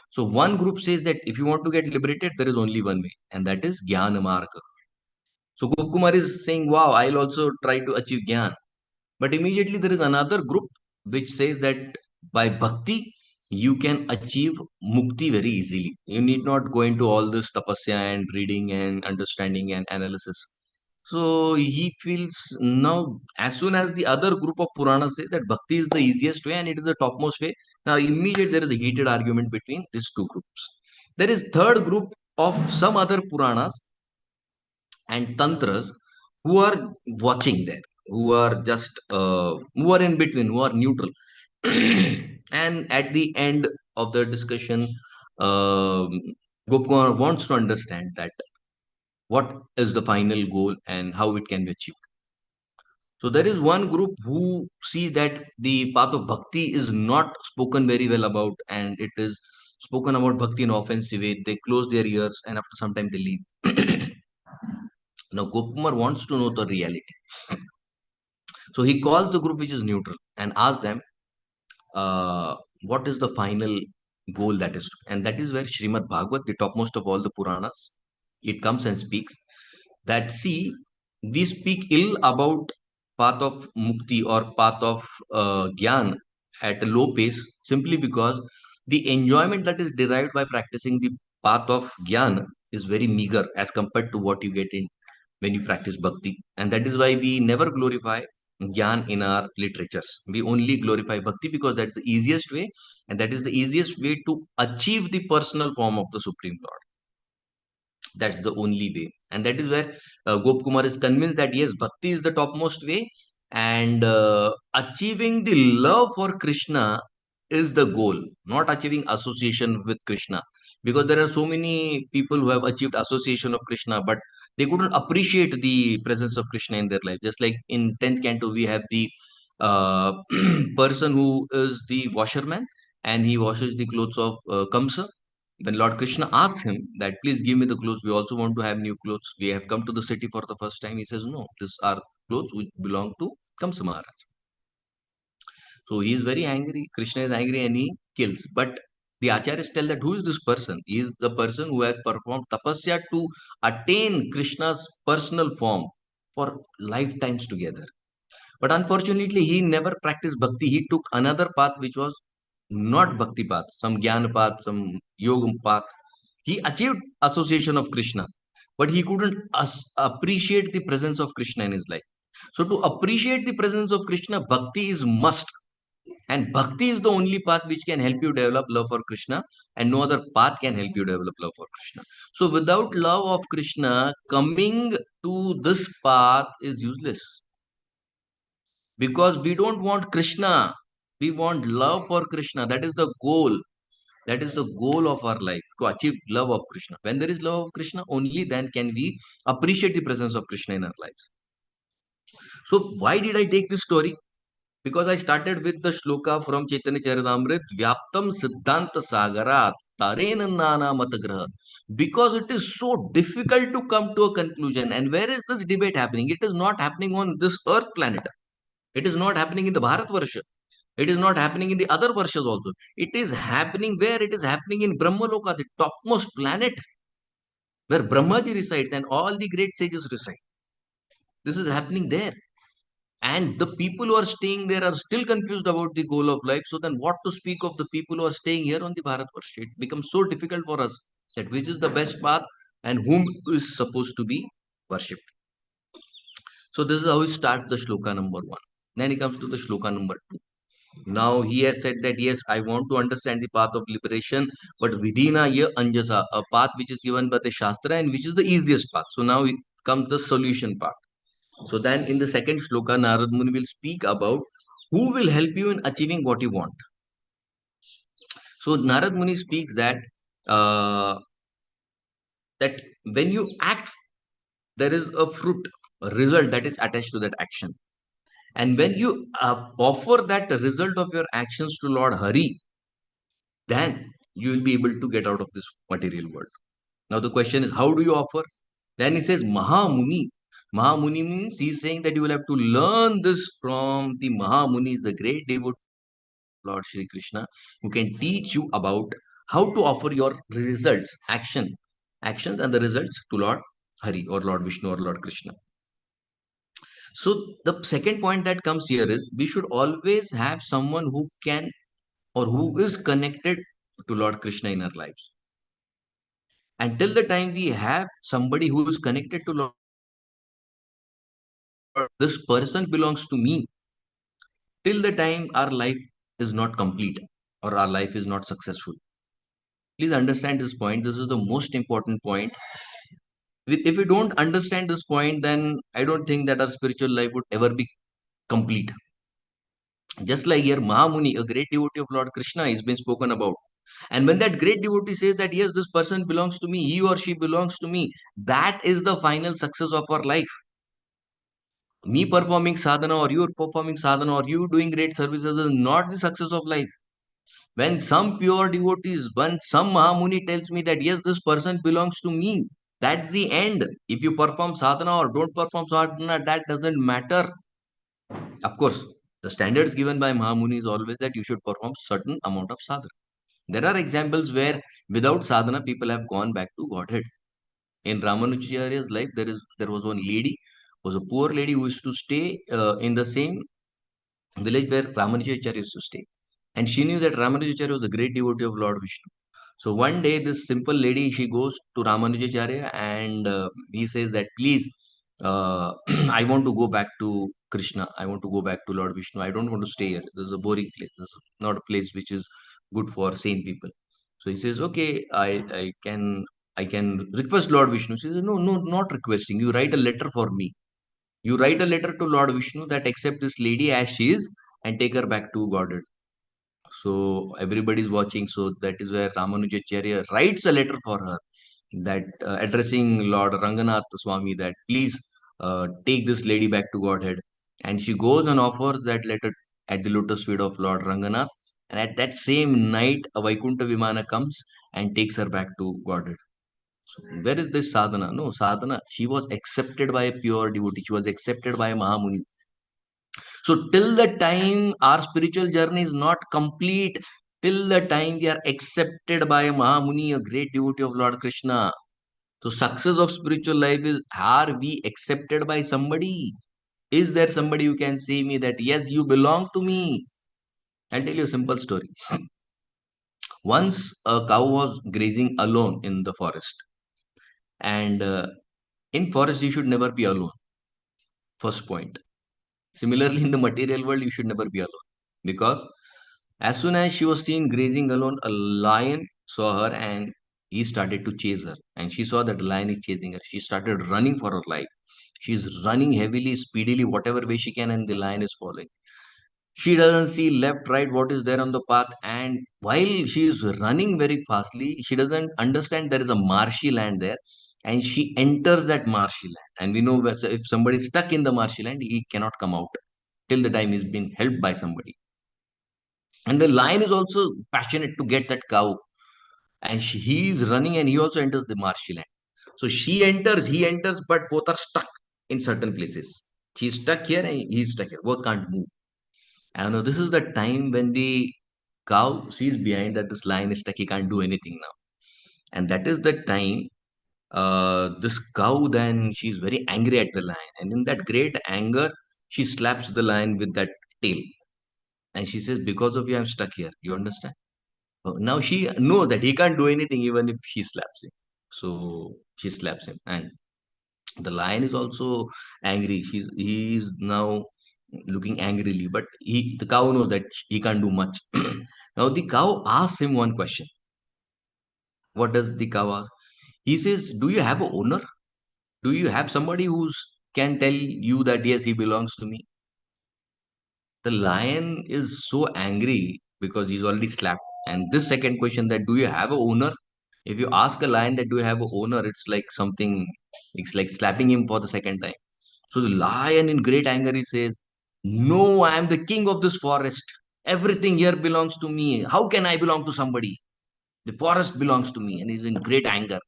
So one group says that if you want to get liberated, there is only one way, and that is Jnana Marga. So Gopkumar is saying, wow, I'll also try to achieve Jnana. But immediately there is another group which says that by bhakti, you can achieve mukti very easily. You need not go into all this tapasya and reading and understanding and analysis. So he feels now, as soon as the other group of Puranas say that bhakti is the easiest way and it is the topmost way, now immediately there is a heated argument between these two groups. There is third group of some other Puranas and tantras who are watching there, who are just who are in between, who are neutral. And at the end of the discussion, um, Gopkumar wants to understand that what is the final goal and how it can be achieved. So there is one group who see that the path of bhakti is not spoken very well about, and it is spoken about bhakti in offensive way. They close their ears and after some time they leave. Now Gopkumar wants to know the reality. So he calls the group which is neutral and asks them, what is the final goal that is, and that is where Srimad Bhagavat, the topmost of all the Puranas, it comes and speaks that see, we speak ill about path of mukti or path of gyan at a low pace simply because the enjoyment that is derived by practicing the path of gyan is very meager as compared to what you get in when you practice bhakti. And that is why we never glorify Gyan in our literatures. We only glorify bhakti because that's the easiest way, and that is the easiest way to achieve the personal form of the Supreme Lord. That's the only way. And that is where Gopkumar is convinced that yes, bhakti is the topmost way, and achieving the love for Krishna is the goal, not achieving association with Krishna. Because there are so many people who have achieved association of Krishna, but they couldn't appreciate the presence of Krishna in their life. Just like in 10th canto, we have the uh, person who is the washerman and he washes the clothes of Kamsa. When Lord Krishna asks him that, please give me the clothes, we also want to have new clothes. We have come to the city for the first time. He says, no, these are clothes which belong to Kamsa Maharaj. So he is very angry. Krishna is angry and he kills. But the acharyas tell that who is this person? He is the person who has performed tapasya to attain Krishna's personal form for lifetimes together. But unfortunately, he never practiced bhakti. He took another path which was not bhakti path, some jnana path, some yoga path. He achieved association of Krishna, but he couldn't appreciate the presence of Krishna in his life. So to appreciate the presence of Krishna, bhakti is must. And bhakti is the only path which can help you develop love for Krishna, and no other path can help you develop love for Krishna. So without love of Krishna, coming to this path is useless. Because we don't want Krishna. We want love for Krishna. That is the goal. That is the goal of our life, to achieve love of Krishna. When there is love of Krishna, only then can we appreciate the presence of Krishna in our lives. So why did I take this story? Because I started with the shloka from Chaitanya Charitamrita, Vyaptam Siddhanta Sagarat, Tarena Nana Matagraha. Because it is so difficult to come to a conclusion. And where is this debate happening? It is not happening on this earth planet. It is not happening in the Bharat Varsha. It is not happening in the other Varshas also. It is happening where? It is happening in Brahmaloka, the topmost planet, where Brahmaji resides and all the great sages reside. This is happening there. And the people who are staying there are still confused about the goal of life. So then what to speak of the people who are staying here on the Bharat Varsha? It becomes so difficult for us that which is the best path and whom is supposed to be worshipped. So this is how he starts the shloka number 1. Then he comes to the shloka number 2. Now he has said that yes, I want to understand the path of liberation, but vidina ya anjasa, a path which is given by the Shastra and which is the easiest path. So now it comes the solution part. So then in the second shloka, Narad Muni will speak about who will help you in achieving what you want. So Narad Muni speaks uh, that when you act, there is a fruit, a result that is attached to that action. And when you offer that result of your actions to Lord Hari, then you will be able to get out of this material world. Now the question is, how do you offer? Then he says Mahamuni. Mahamuni means he's saying that you will have to learn this from the Mahamunis, the great devotees of Lord Shri Krishna, who can teach you about how to offer your results, actions and the results to Lord Hari or Lord Vishnu or Lord Krishna. So the second point that comes here is we should always have someone who can or who is connected to Lord Krishna in our lives. Until the time we have somebody who is connected to Lord, this person belongs to me, till the time our life is not complete or our life is not successful. Please understand this point. This is the most important point. If we don't understand this point, then I don't think that our spiritual life would ever be complete. Just like here, Mahamuni, a great devotee of Lord Krishna, is being spoken about. And when that great devotee says that, yes, this person belongs to me, he or she belongs to me, that is the final success of our life. Me performing sadhana or you performing sadhana or you doing great services is not the success of life. When some pure devotees, when some Mahamuni tells me that, yes, this person belongs to me, that's the end. If you perform sadhana or don't perform sadhana, that doesn't matter. Of course, the standards given by Mahamuni is always that you should perform certain amount of sadhana. There are examples where without sadhana, people have gone back to Godhead. In Ramanujacharya's life, there was one lady, was a poor lady who used to stay in the same village where Ramanujacharya used to stay. And she knew that Ramanujacharya was a great devotee of Lord Vishnu. So one day, this simple lady, she goes to Ramanujacharya and he says that, please, I want to go back to Krishna. I want to go back to Lord Vishnu. I don't want to stay here. This is a boring place. This is not a place which is good for sane people. So he says, okay, I can request Lord Vishnu. She says, no, no, not requesting. You write a letter for me. You write a letter to Lord Vishnu that accept this lady as she is and take her back to Godhead. So everybody's watching. So that is where Ramanujacharya writes a letter for her, that addressing Lord Ranganath Swami, that please take this lady back to Godhead. And she goes and offers that letter at the lotus feet of Lord Ranganath. And at that same night, a Vaikuntha Vimana comes and takes her back to Godhead. So where is this sadhana? No, sadhana, she was accepted by a pure devotee. She was accepted by a Mahamuni. So till the time our spiritual journey is not complete, till the time we are accepted by a Mahamuni, a great devotee of Lord Krishna. So success of spiritual life is, are we accepted by somebody? Is there somebody who can say me that, yes, you belong to me? I'll tell you a simple story. Once a cow was grazing alone in the forest. And in forest, you should never be alone. First point. Similarly, in the material world, you should never be alone. Because as soon as she was seen grazing alone, a lion saw her and he started to chase her. And she saw that the lion is chasing her. She started running for her life. She's running heavily, speedily, whatever way she can, and the lion is following. She doesn't see left, right, what is there on the path. And while she is running very fastly, she doesn't understand there is a marshy land there. And she enters that marshy land. And we know if somebody is stuck in the marshy land, he cannot come out till the time he's been helped by somebody. And the lion is also passionate to get that cow. And he is running and he also enters the marshy land. So she enters, he enters, but both are stuck in certain places. She's stuck here and he's stuck here. Both can't move. And now this is the time when the cow sees behind that this lion is stuck, he can't do anything now. And that is the time this cow then she's very angry at the lion. And in that great anger, she slaps the lion with that tail. And she says, because of you, I'm stuck here. You understand? Now she knows that he can't do anything even if she slaps him. So she slaps him. And the lion is also angry. He's now looking angrily, but the cow knows that he can't do much. Now the cow asks him one question. What does the cow ask? He says, do you have a owner? Do you have somebody who can tell you that yes, he belongs to me? The lion is so angry because he's already slapped. And this second question, that do you have a owner? If you ask a lion that do you have a owner, it's like something, it's like slapping him for the second time. So the lion in great anger, he says, no, I am the king of this forest. Everything here belongs to me. How can I belong to somebody? The forest belongs to me. And he's in great anger.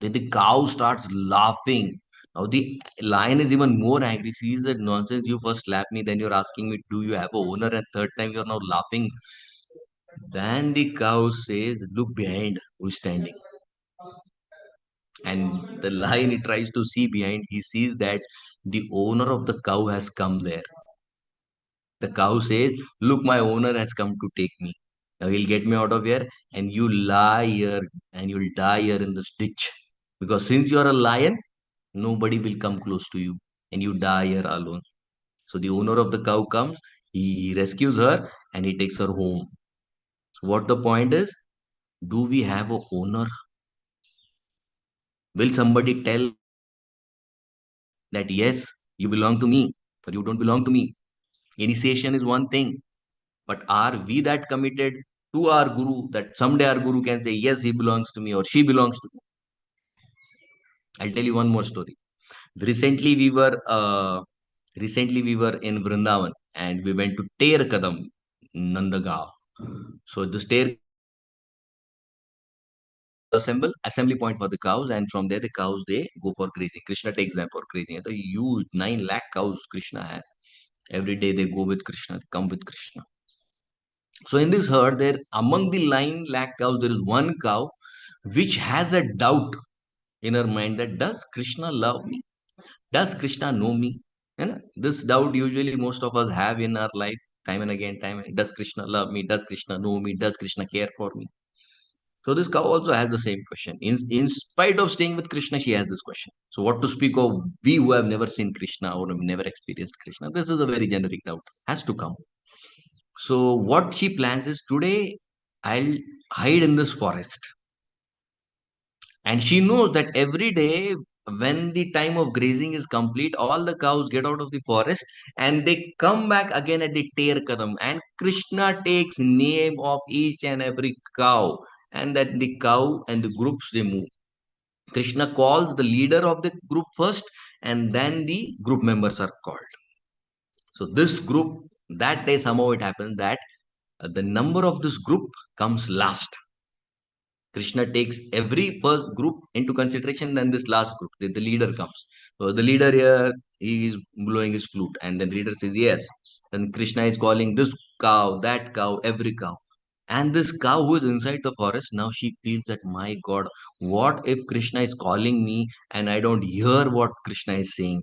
Then the cow starts laughing. Now the lion is even more angry. He says that nonsense, you first slap me, then you're asking me, do you have a owner? And third time you're now laughing. Then the cow says, look behind, who's standing? And the lion, he tries to see behind. He sees that the owner of the cow has come there. The cow says, look, my owner has come to take me. Now he'll get me out of here, and you lie here and you'll die here in this ditch. Because since you're a lion, nobody will come close to you, and you die here alone. So the owner of the cow comes, he rescues her, and he takes her home. So what the point is, do we have a owner? Will somebody tell that yes, you belong to me, or you don't belong to me? Initiation is one thing, but are we that committed to our guru that someday our guru can say, yes, he belongs to me or she belongs to me? I'll tell you one more story. Recently, we were in Vrindavan and we went to Ter Kadam, Nandagaon. So this Ter assembly point for the cows, and from there the cows they go for grazing. Krishna takes them for grazing. The huge 9 lakh cows Krishna has. Every day they go with Krishna, they come with Krishna. So in this herd, there among the 9 lakh cows, there is one cow which has a doubt in her mind that does Krishna love me? Does Krishna know me? And this doubt usually most of us have in our life, time and again, time. Does Krishna love me? Does Krishna know me? Does Krishna care for me? So this cow also has the same question. In spite of staying with Krishna, she has this question. So what to speak of we who have never seen Krishna or have never experienced Krishna? This is a very generic doubt. Has to come. So what she plans is today I'll hide in this forest. And she knows that every day when the time of grazing is complete, all the cows get out of the forest and they come back again at the Ter Kadam. And Krishna takes name of each and every cow. And that the cow and the groups they move. Krishna calls the leader of the group first, and then the group members are called. So this group, that day somehow it happens that the number of this group comes last. Krishna takes every first group into consideration, then this last group, the leader comes. So the leader here, he is blowing his flute, and then leader says yes. Then Krishna is calling this cow, that cow, every cow. And this cow who is inside the forest, now she feels that, my God, what if Krishna is calling me and I don't hear what Krishna is saying?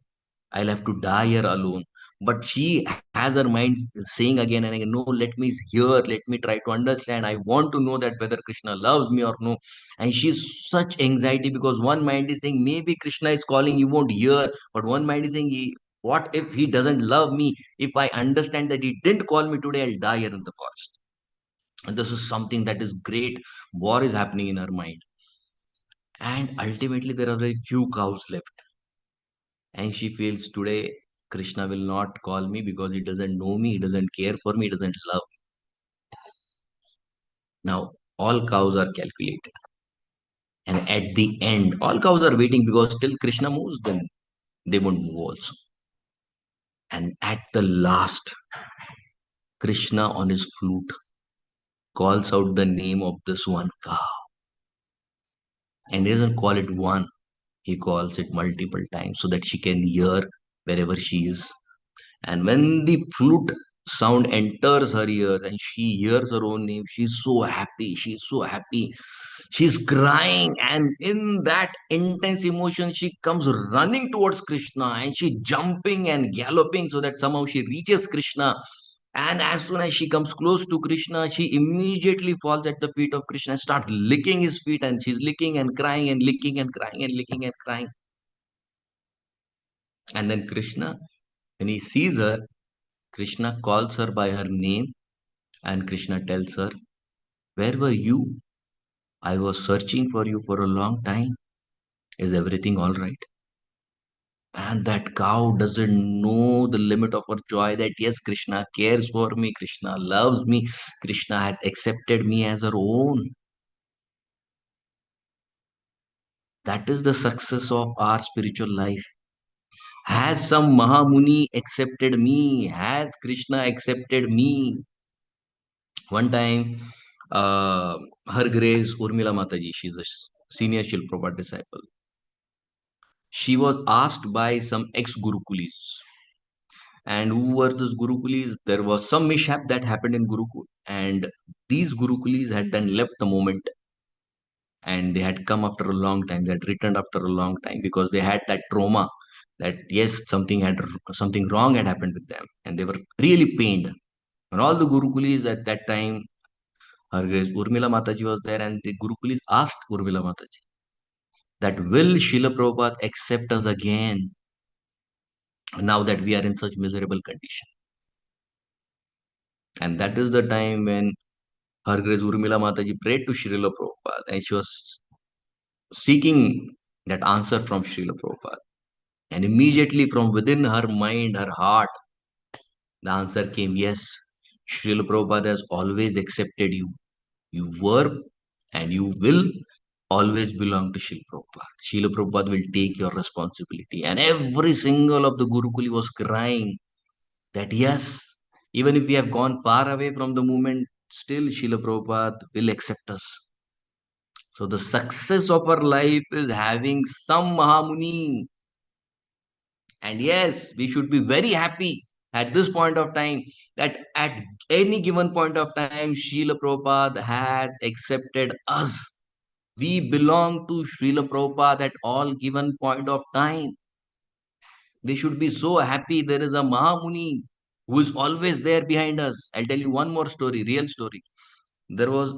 I'll have to die here alone. But she has her mind saying again and again, no, let me hear, let me try to understand. I want to know that whether Krishna loves me or no. And she's such anxiety because one mind is saying, maybe Krishna is calling, you won't hear. But one mind is saying, what if he doesn't love me? If I understand that he didn't call me today, I'll die here in the forest. And this is something that is great. War is happening in her mind. And ultimately, there are very few cows left. And she feels today Krishna will not call me because he doesn't know me, he doesn't care for me, he doesn't love me. Now, all cows are calculated. And at the end, all cows are waiting because till Krishna moves, then they won't move also. And at the last, Krishna on his flute calls out the name of this one cow. And he doesn't call it one, he calls it multiple times so that she can hear wherever she is. And when the flute sound enters her ears and she hears her own name, she's so happy. She's so happy. She's crying. And in that intense emotion, she comes running towards Krishna and she jumping and galloping so that somehow she reaches Krishna. And as soon as she comes close to Krishna, she immediately falls at the feet of Krishna and starts licking his feet. And she's licking and crying and licking and crying and licking and crying. And then Krishna, when he sees her, Krishna calls her by her name and Krishna tells her, where were you? I was searching for you for a long time. Is everything all right? And that cow doesn't know the limit of her joy that yes, Krishna cares for me, Krishna loves me, Krishna has accepted me as her own. That is the success of our spiritual life. Has some Mahamuni accepted me? Has Krishna accepted me? One time, her grace Urmila Mataji, she's a senior Srila Prabhupada disciple. She was asked by some ex-Gurukulis And who were those Gurukulis? There was some mishap that happened in Gurukul, and these Gurukulis had then left the moment, and they had come after a long time. They had returned after a long time because they had that trauma that yes, something wrong had happened with them, and they were really pained. And all the Gurukulis at that time, Her Grace Urmila Mataji was there, and the Gurukulis asked Urmila Mataji that will Srila Prabhupada accept us again now that we are in such miserable condition? And that is the time when Her Grace Urmila Mataji prayed to Srila Prabhupada, and she was seeking that answer from Srila Prabhupada. And immediately from within her mind, her heart, the answer came, yes, Srila Prabhupada has always accepted you. You were and you will always belong to Srila Prabhupada. Srila Prabhupada will take your responsibility. And every single of the Gurukuli was crying that yes, even if we have gone far away from the movement, still Srila Prabhupada will accept us. So the success of our life is having some Mahamuni. And yes, we should be very happy at this point of time that at any given point of time, Srila Prabhupada has accepted us. We belong to Srila Prabhupada at all given point of time. We should be so happy there is a Mahamuni who is always there behind us. I'll tell you one more story, real story. There was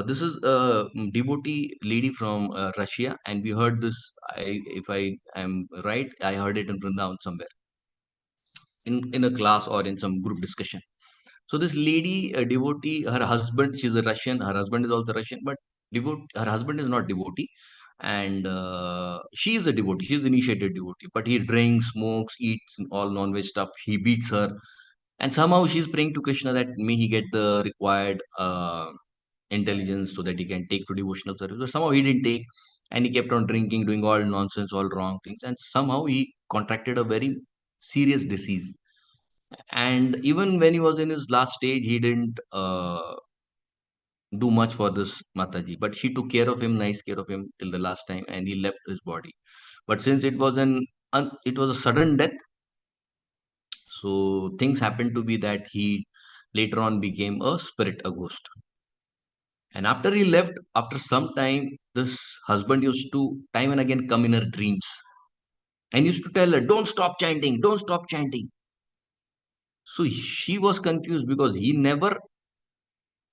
this is a devotee lady from Russia, and we heard this. If I am right, I heard it in Vrindavan somewhere in a class or in some group discussion. So this lady, a devotee, her husband, she's a Russian. Her husband is also Russian, but her husband is not devotee, and she is a devotee. She's initiated devotee, but he drinks, smokes, eats all non-veg stuff. He beats her, and somehow she's praying to Krishna that may he get the required intelligence so that he can take to devotional service. But somehow he didn't take, and he kept on drinking, doing all nonsense, all wrong things, and somehow he contracted a very serious disease. And even when he was in his last stage, he didn't do much for this Mataji, but she took care of him, nice care of him till the last time, and he left his body. But since it was it was a sudden death, so things happened to be that he later on became a spirit, a ghost. And after he left, after some time, this husband used to time and again come in her dreams and used to tell her, "Don't stop chanting, don't stop chanting." So she was confused because he never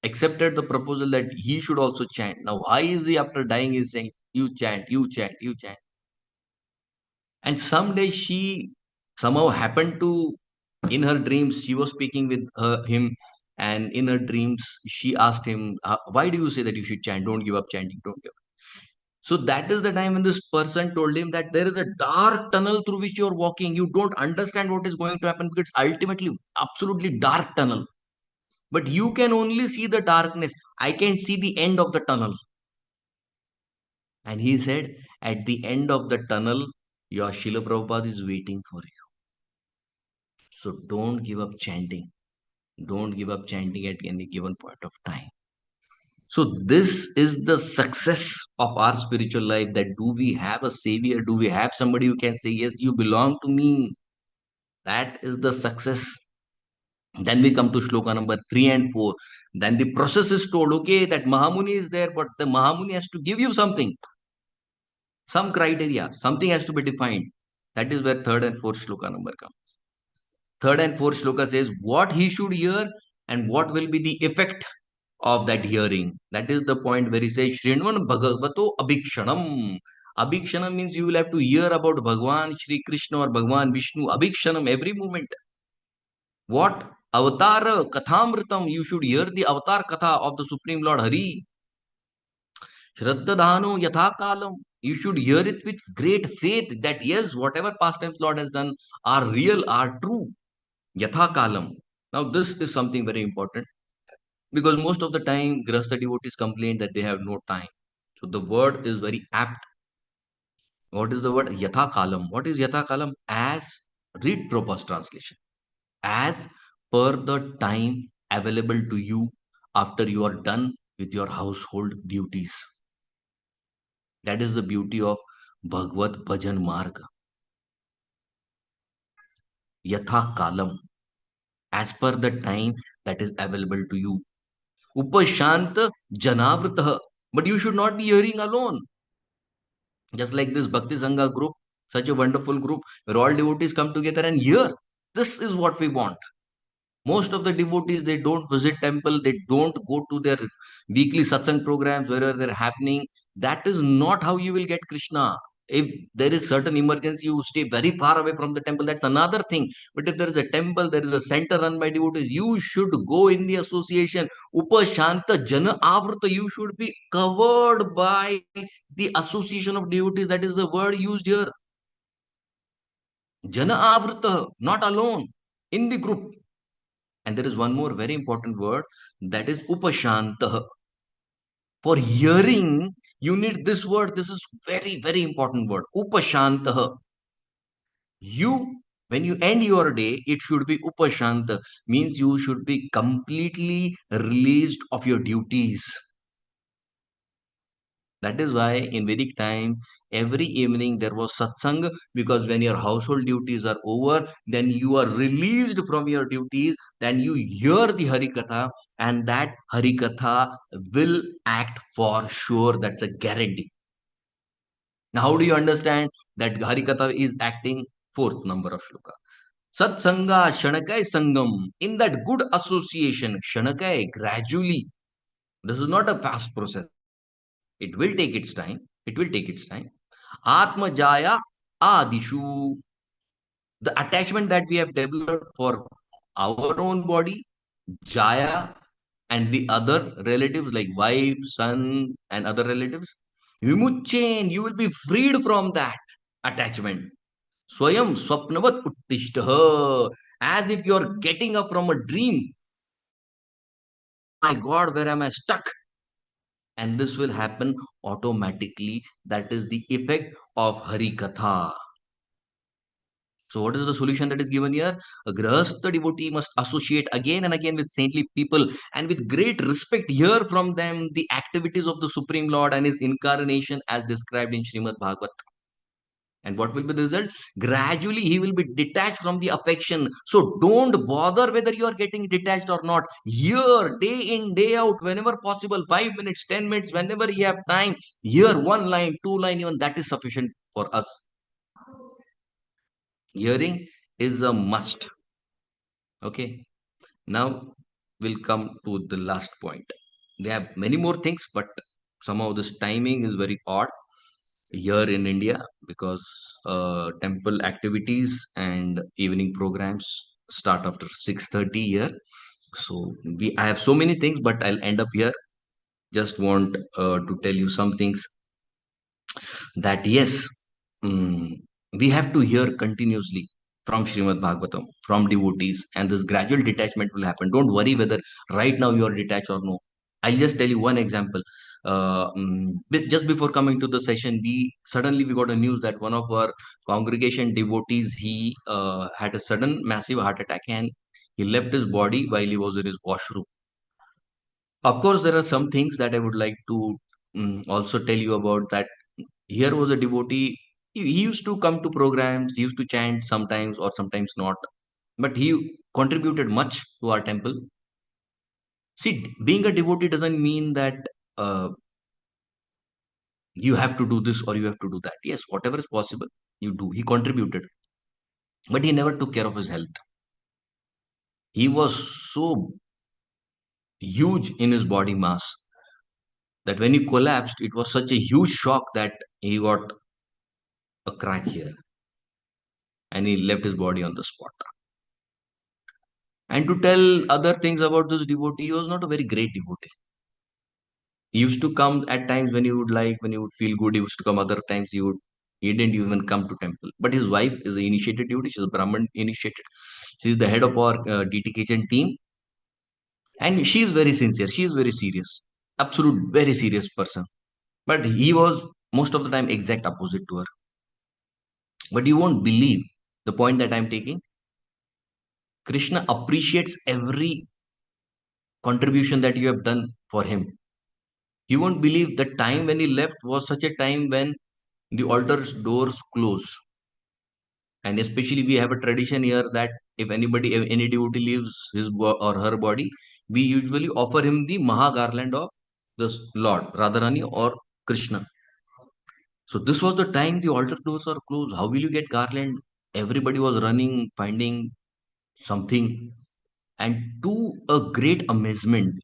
accepted the proposal that he should also chant. Now, why is he after dying is saying, you chant, you chant, you chant? And someday she somehow happened to, in her dreams, she was speaking with him, and in her dreams, she asked him, why do you say that you should chant? Don't give up chanting, don't give up. So that is the time when this person told him that there is a dark tunnel through which you're walking. You don't understand what is going to happen because it's ultimately absolutely dark tunnel. But you can only see the darkness. I can see the end of the tunnel. And he said, at the end of the tunnel, your Srila Prabhupada is waiting for you. So don't give up chanting. Don't give up chanting at any given point of time. So this is the success of our spiritual life, that do we have a savior? Do we have somebody who can say, yes, you belong to me? That is the success. Then we come to shloka number 3 and 4. Then the process is told, okay, that Mahamuni is there, but the Mahamuni has to give you something, some criteria, something has to be defined. That is where third and fourth shloka number comes. Third and fourth shloka says what he should hear and what will be the effect of that hearing. That is the point where he says, Shrinvan Bhagavato Abhikshanam. Abhikshanam means you will have to hear about Bhagwan Shri Krishna or Bhagwan Vishnu. Abhikshanam, every moment. What? Avatar Kathamritam, you should hear the avatar Katha of the Supreme Lord Hari. Shraddhadhano Yathakalam, you should hear it with great faith that yes, whatever pastimes Lord has done are real, are true. Yathakalam. Now, this is something very important because most of the time, Grahastha devotees complain that they have no time. So, the word is very apt. What is the word? Yathakalam. What is Yathakalam? As, read Prabhupada's translation, as per the time available to you after you are done with your household duties. That is the beauty of Bhagavad Bhajan Marga. Yatha kalam, as per the time that is available to you. Upashant janavritah, but you should not be hearing alone. Just like this Bhakti Sangha group, such a wonderful group where all devotees come together and hear. This is what we want. Most of the devotees, they don't visit temple, they don't go to their weekly satsang programs wherever they're happening. That is not how you will get Krishna. If there is certain emergency, you stay very far away from the temple, that's another thing. But if there is a temple, there is a center run by devotees, you should go in the association. Upashanta Jana Avrata, you should be covered by the association of devotees. That is the word used here. Jana Avrata, not alone, in the group. And there is one more very important word, that is upashantah. For hearing, you need this word. This is very, very important word. Upashantah. You, when you end your day, it should be upashanta. Means you should be completely released of your duties. That is why in Vedic times, every evening there was satsang, because when your household duties are over, then you are released from your duties, then you hear the Harikatha, and that Harikatha will act for sure. That's a guarantee. Now, how do you understand that Harikatha is acting? Fourth number of shloka. Satsanga Shanakai Sangam. In that good association, Shanakai, gradually. This is not a fast process. It will take its time. It will take its time. Atma Jaya Adishu. The attachment that we have developed for our own body, Jaya, and the other relatives like wife, son, and other relatives. Vimuchen, you will be freed from that attachment. Swayam Swapnavat Uttishtaha. As if you are getting up from a dream. My God, where am I stuck? And this will happen automatically. That is the effect of Harikatha. So, what is the solution that is given here? A grahastha devotee must associate again and again with saintly people and with great respect hear from them the activities of the Supreme Lord and his incarnation as described in Srimad Bhagavatam. And what will be the result? Gradually, he will be detached from the affection. So don't bother whether you are getting detached or not. Hear day in, day out, whenever possible, 5 minutes, 10 minutes, whenever you have time, hear one line, two line, even that is sufficient for us. Hearing is a must. Okay. Now we'll come to the last point. They have many more things, but somehow this timing is very odd here in India because temple activities and evening programs start after 6:30 here. So I have so many things, but I'll end up here. Just want to tell you some things that yes, mm, we have to hear continuously from Srimad Bhagavatam, from devotees, and this gradual detachment will happen. Don't worry whether right now you are detached or no. I'll just tell you one example. Just before coming to the session, we got a news that one of our congregation devotees, he had a sudden massive heart attack and he left his body while he was in his washroom. Of course, there are some things that I would like to also tell you about that. Here was a devotee. He used to come to programs, he used to chant sometimes or sometimes not, but he contributed much to our temple. See, being a devotee doesn't mean that uh, you have to do this or you have to do that. Yes, whatever is possible, you do. He contributed, but he never took care of his health. He was so huge in his body mass that when he collapsed, it was such a huge shock that he got a crack here and he left his body on the spot. And to tell other things about this devotee, he was not a very great devotee. He used to come at times when he would like, when he would feel good. He used to come other times he didn't even come to temple. But his wife is an initiated devotee. She's a Brahman initiated. She is the head of our dedication team. And she is very sincere. She is very serious. Absolute, very serious person. But he was most of the time exact opposite to her. But you won't believe the point that I'm taking. Krishna appreciates every contribution that you have done for him. You won't believe the time when he left was such a time when the altar's doors closed And especially we have a tradition here that if any devotee leaves his or her body, we usually offer him the Maha garland of the Lord, Radharani or Krishna. So this was the time the altar doors are closed. How will you get garland? Everybody was running, finding something. And to a great amazement,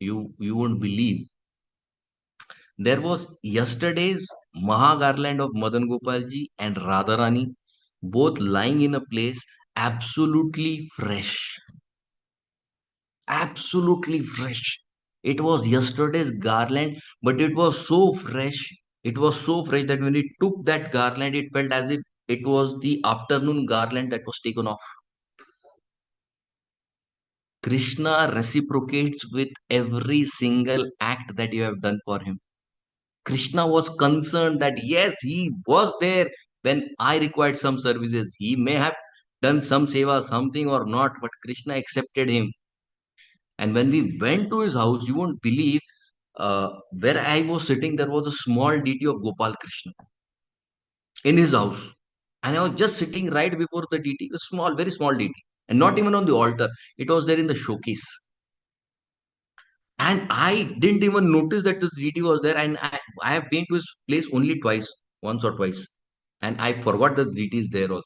you won't believe, there was yesterday's Maha garland of Madan Gopalji and Radharani, both lying in a place absolutely fresh. Absolutely fresh. It was yesterday's garland, but it was so fresh. It was so fresh that when we took that garland, it felt as if it was the afternoon garland that was taken off. Krishna reciprocates with every single act that you have done for him. Krishna was concerned that yes, he was there when I required some services. He may have done some seva, something or not, but Krishna accepted him. And when we went to his house, you won't believe, where I was sitting, there was a small deity of Gopal Krishna in his house. And I was just sitting right before the deity, a small, very small deity, and not even on the altar. It was there in the showcase. And I didn't even notice that this deity was there. And I have been to his place only twice, once or twice. And I forgot that deity is there also.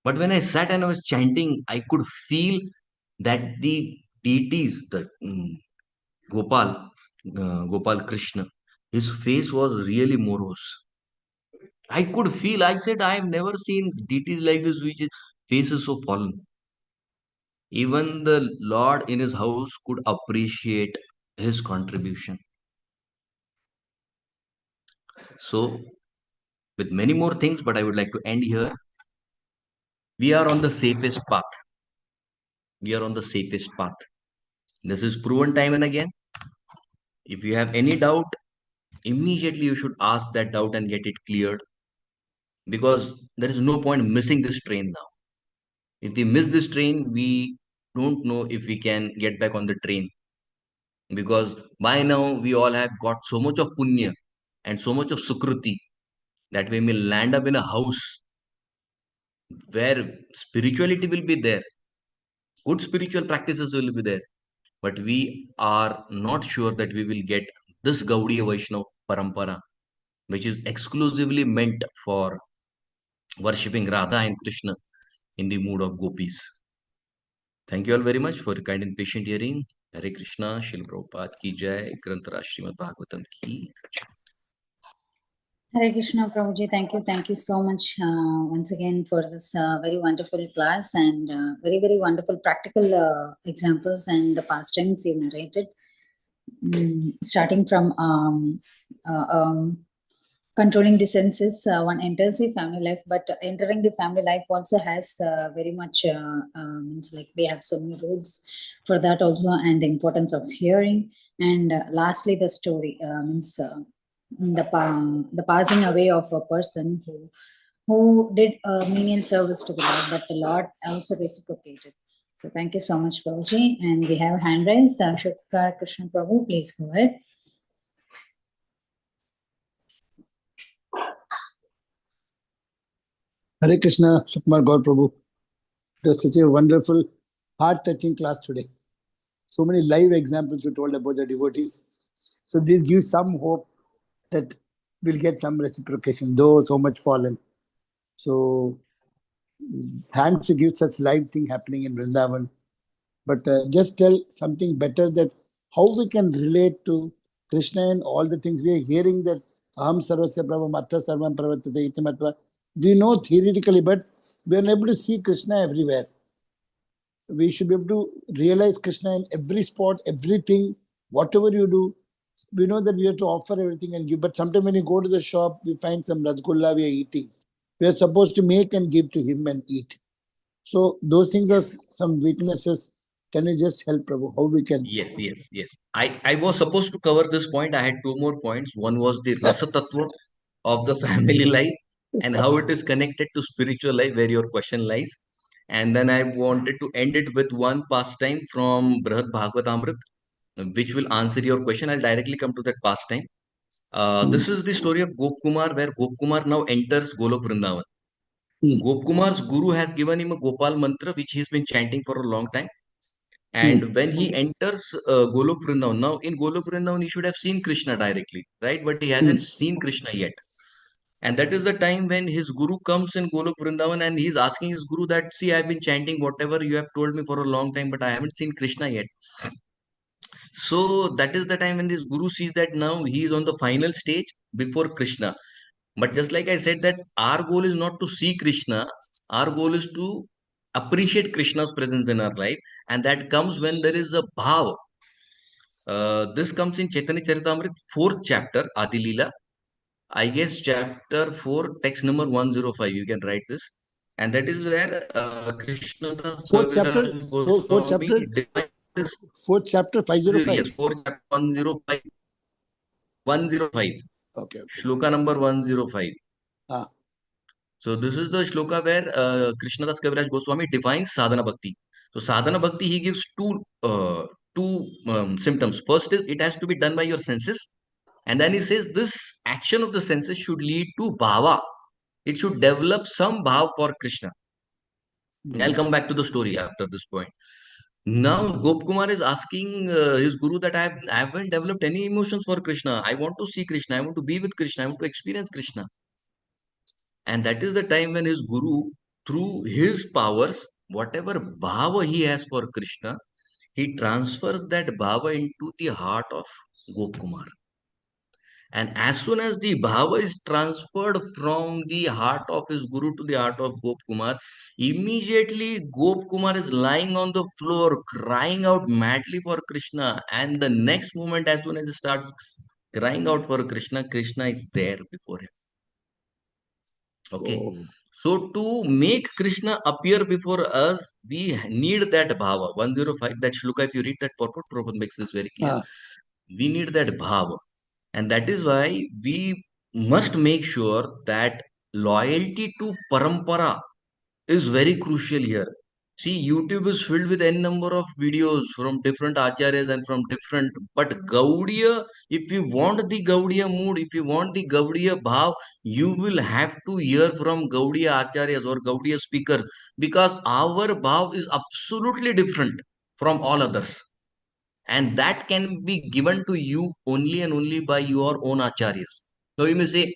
But when I sat and I was chanting, I could feel that the deities, the Gopal Krishna, his face was really morose. I could feel, I said, I have never seen deities like this, which is face is so fallen. Even the Lord in his house could appreciate his contribution. So, with many more things, but I would like to end here. We are on the safest path. We are on the safest path. This is proven time and again. If you have any doubt, immediately you should ask that doubt and get it cleared, because there is no point missing this train now. If we miss this train, we don't know if we can get back on the train, because by now we all have got so much of punya and so much of sukruti that we may land up in a house where spirituality will be there, good spiritual practices will be there, but we are not sure that we will get this Gaudiya Vaishnava parampara, which is exclusively meant for worshipping Radha and Krishna in the mood of gopis. Thank you all very much for your kind and patient hearing. Hare Krishna, Srila Prabhupada ki jai, Granthara Srimad Bhagavatam ki jai. Hare Krishna, Prabhuji. Thank you so much once again for this very wonderful class and very, very wonderful practical examples and the pastimes you narrated. Starting from controlling the senses, one enters the family life, but entering the family life also has very much means like we have so many rules for that also, and the importance of hearing. And lastly, the story means the passing away of a person who did menial service to the Lord, but the Lord also reciprocated. So thank you so much, Prabhuji. And we have a hand raise. Shukar Krishna Prabhu, please go ahead. Hare Krishna, Sukumar, gaurPrabhu. It was such a wonderful, heart-touching class today. So many live examples you told about the devotees. So this gives some hope that we'll get some reciprocation, though so much fallen. So thanks to give such live thing happening in Vrindavan. But just tell something better, that how we can relate to Krishna and all the things we are hearing, that Aham Sarvasya Prabhu Matta Sarvam Pravartate Iti Matva. We know theoretically, but we are able to see Krishna everywhere. We should be able to realize Krishna in every spot, everything, whatever you do. We know that we have to offer everything and give, but sometimes when you go to the shop, we find some rasgulla we are eating. We are supposed to make and give to him and eat. So those things are some weaknesses. Can you just help, Prabhu, how we can? Yes. I was supposed to cover this point. I had two more points. One was the Rasa Tattva of the family life and how it is connected to spiritual life, where your question lies. And then I wanted to end it with one pastime from Brahad Bhagavatamrit, which will answer your question. I'll directly come to that pastime. This is the story of Gopkumar, where Gopkumar now enters Golok Vrindavan. Gopkumar's guru has given him a Gopal mantra which he's been chanting for a long time. And when he enters Golok Vrindavan, now in Golok Vrindavan, he should have seen Krishna directly, right? But he hasn't seen Krishna yet. And that is the time when his guru comes in Golok Vrindavan and he's asking his guru that, see, I've been chanting whatever you have told me for a long time, but I haven't seen Krishna yet. So that is the time when this guru sees that now he is on the final stage before Krishna. But just like I said, that our goal is not to see Krishna, our goal is to appreciate Krishna's presence in our life, and that comes when there is a bhav. This comes in Chaitanya Charitamrita, 4th chapter, Adi Leela. I guess chapter 4, text number 105. You can write this. And that is where Krishna Das Fourth chapter, Kaviraj fourth Goswami chapter, defines, fourth chapter, 505. yes, 4th chapter 105. 105. Okay. Shloka number 105. Ah. So this is the shloka where Krishna Das Kaviraj Goswami defines sadhana bhakti. So sadhana bhakti, he gives two symptoms. First is it has to be done by your senses, and then he says this action of the senses should lead to bhava. It should develop some bhav for Krishna. I'll come back to the story after this point. Now Gopkumar is asking his guru that I haven't developed any emotions for Krishna. I want to see Krishna. I want to be with Krishna. I want to experience Krishna. And that is the time when his guru, through his powers, whatever bhava he has for Krishna, he transfers that bhava into the heart of Gopkumar. And as soon as the bhava is transferred from the heart of his guru to the heart of Gopkumar, immediately Gopkumar is lying on the floor, crying out madly for Krishna. And the next moment, as soon as he starts crying out for Krishna, Krishna is there before him. Okay. Oh. So to make Krishna appear before us, we need that bhava. 105, that shloka, if you read that purport, Prabhupada makes this very clear. We need that bhava. And that is why we must make sure that loyalty to parampara is very crucial here. See, YouTube is filled with n number of videos from different acharyas and from different, but Gaudiya, if you want the Gaudiya mood, if you want the Gaudiya bhav, you will have to hear from Gaudiya acharyas or Gaudiya speakers, because our bhav is absolutely different from all others. And that can be given to you only and only by your own acharyas. So you may say,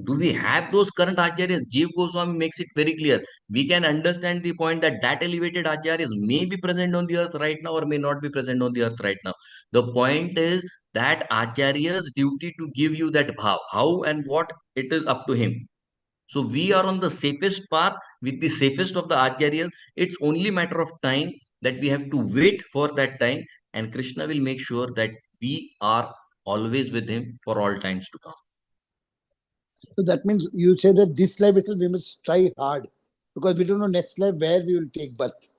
do we have those current acharyas? Jiva Goswami makes it very clear. We can understand the point that elevated acharyas may be present on the earth right now or may not be present on the earth right now. The point is that acharya's duty to give you that bhav. How and what, it is up to him. So we are on the safest path with the safest of the acharyas. It's only matter of time that we have to wait for that time, and Krishna will make sure that we are always with him for all times to come. So that means you say that this life itself we must try hard, because we don't know next life where we will take birth.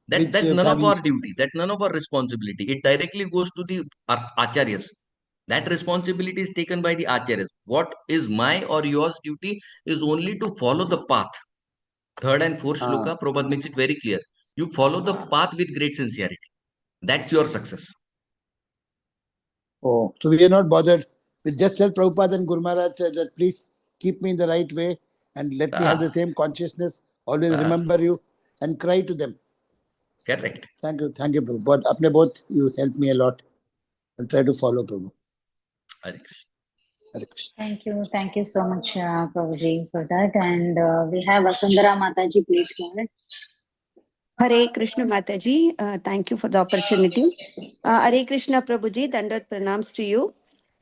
That's none of our duty. That's none of our responsibility. It directly goes to the acharyas. That responsibility is taken by the acharyas. What is my or yours duty is only to follow the path. 3rd and 4th shloka, Prabhupada makes it very clear. You follow the path with great sincerity. That's your success. Oh, so we are not bothered. We just tell Prabhupada and Guru Maharaj that please keep me in the right way and let me have the same consciousness, always remember you, and cry to them. Correct. Thank you, Prabhu. But apne both, you helped me a lot. I'll try to follow Prabhu. Hare Krishna. Thank you so much, Prabhuji, for that. And we have Vasundhara Mataji, please go ahead. Hare Krishna Mataji, thank you for the opportunity. Hare Krishna Prabhuji, Dandat pranams to you.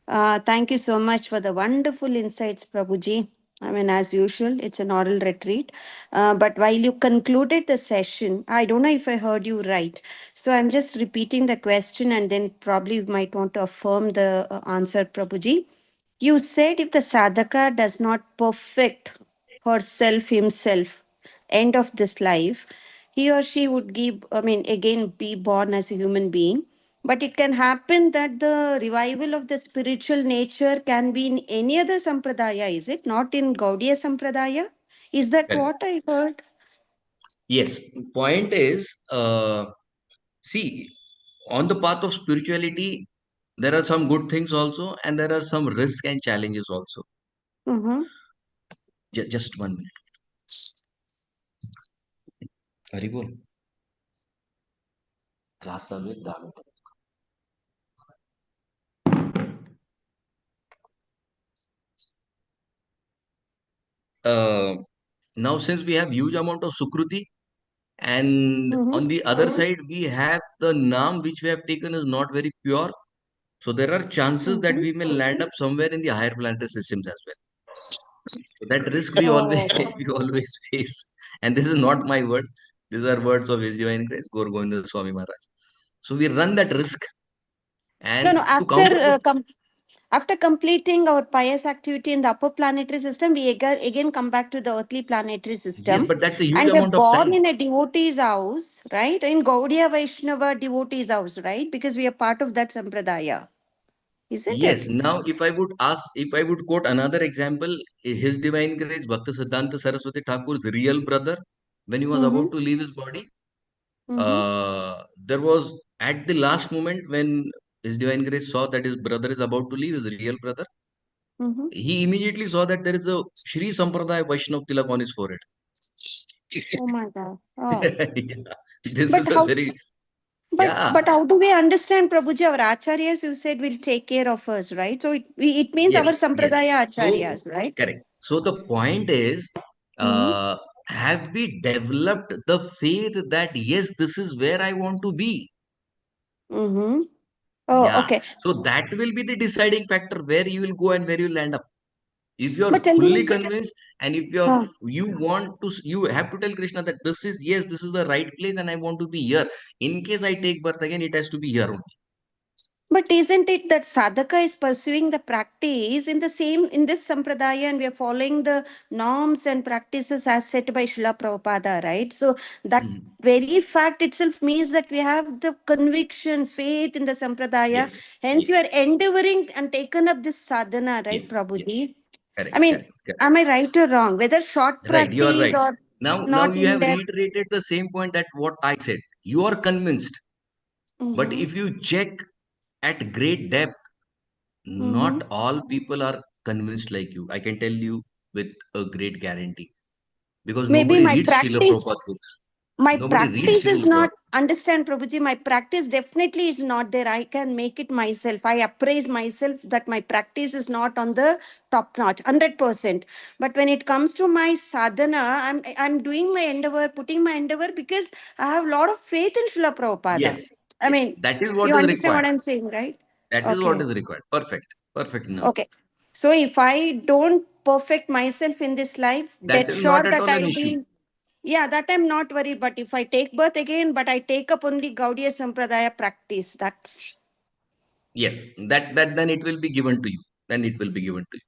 Thank you so much for the wonderful insights, Prabhuji. I mean, as usual, it's an oral retreat. But while you concluded the session, I don't know if I heard you right. So I'm just repeating the question and then probably you might want to affirm the answer, Prabhuji. You said if the sadhaka does not perfect herself, himself, end of this life, he or she would give, I mean, again, be born as a human being. But it can happen that the revival of the spiritual nature can be in any other sampradaya, is it? Not in Gaudiya sampradaya? Is that what I heard? Yes. Point is, see, on the path of spirituality, there are some good things also, and there are some risks and challenges also. Mm-hmm. Just 1 minute. Hari bol. Now since we have huge amount of Sukruti, and on the other side we have the Naam which we have taken is not very pure. So there are chances that we may land up somewhere in the higher planetary systems as well. So that risk we always Oh, we always face. And this is not my words. These are words of His Divine Grace, Gaur Swami Maharaj. So we run that risk. no, no. And to counter this, After completing our pious activity in the upper planetary system, we again come back to the earthly planetary yes, system. but that's a huge And we're amount of born time. in a devotee's house, right? In Gaudiya Vaishnava devotee's house, right? Because we are part of that sampradaya. Isn't Yes, it? now if I would quote another example, His Divine Grace, Bhakti Siddhanta Saraswati Thakur's real brother, when he was Mm-hmm. about to leave his body, Mm-hmm. there was at the last moment when His Divine Grace saw that his brother is about to leave, his real brother, Mm-hmm. he immediately saw that there is a Shri Sampradaya Vaishnav Tilak on his forehead. Oh my God. Oh. Yeah, this But is a how very, but yeah, how do we understand, Prabhuji? Our acharyas, you said, will take care of us, right? So it means our yes, yes. sampradaya So, acharyas, right? correct. So the point is, Mm-hmm. have we developed the faith that yes, this is where I want to be? Mm-hmm. Oh, Yeah. okay. So that will be the deciding factor where you will go and where you will end up. If you But are tell fully me, convinced and if you want to, you have to tell Krishna that this is, yes, this is the right place and I want to be here. In case I take birth again, it has to be here only. but isn't it that sadhaka is pursuing the practice in the same in this sampradaya, and we are following the norms and practices as set by Srila Prabhupada, right? So that Mhm. very fact itself means that we have the conviction, faith in the sampradaya. Yes, Hence, you yes, are endeavoring and taken up this sadhana, right, yes, yes. Prabhuji? I Correct, mean, correct, correct. am I right or wrong? Whether short Right, you are practice right. or Now not you in have depth. reiterated the same point that what I said. You are convinced, but Mm-hmm. if you check at great depth, Mm-hmm. not all people are convinced like you. I can tell you with a great guarantee because Maybe nobody my reads Srila practice Prabhupada books. my Nobody reads practice is Srila Prabhupada. not, understand, Prabhuji, my practice definitely is not there. I can make it myself. I appraise myself that my practice is not on the top notch 100%. But when it comes to my sadhana, I'm doing my endeavor, putting my endeavor, because I have a lot of faith in Srila Prabhupada. Yes, I yes. mean, That is you what is understand required. what I'm saying, right? That is what Okay. is required. Perfect. Perfect now. Okay. So if I don't perfect myself in this life, That dead is sure not at that all an I'll issue. be, yeah, that I'm not worried. But if I take birth again, but I take up only Gaudiya Sampradaya practice, that's Yes, that then it will be given to you. Then it will be given to you.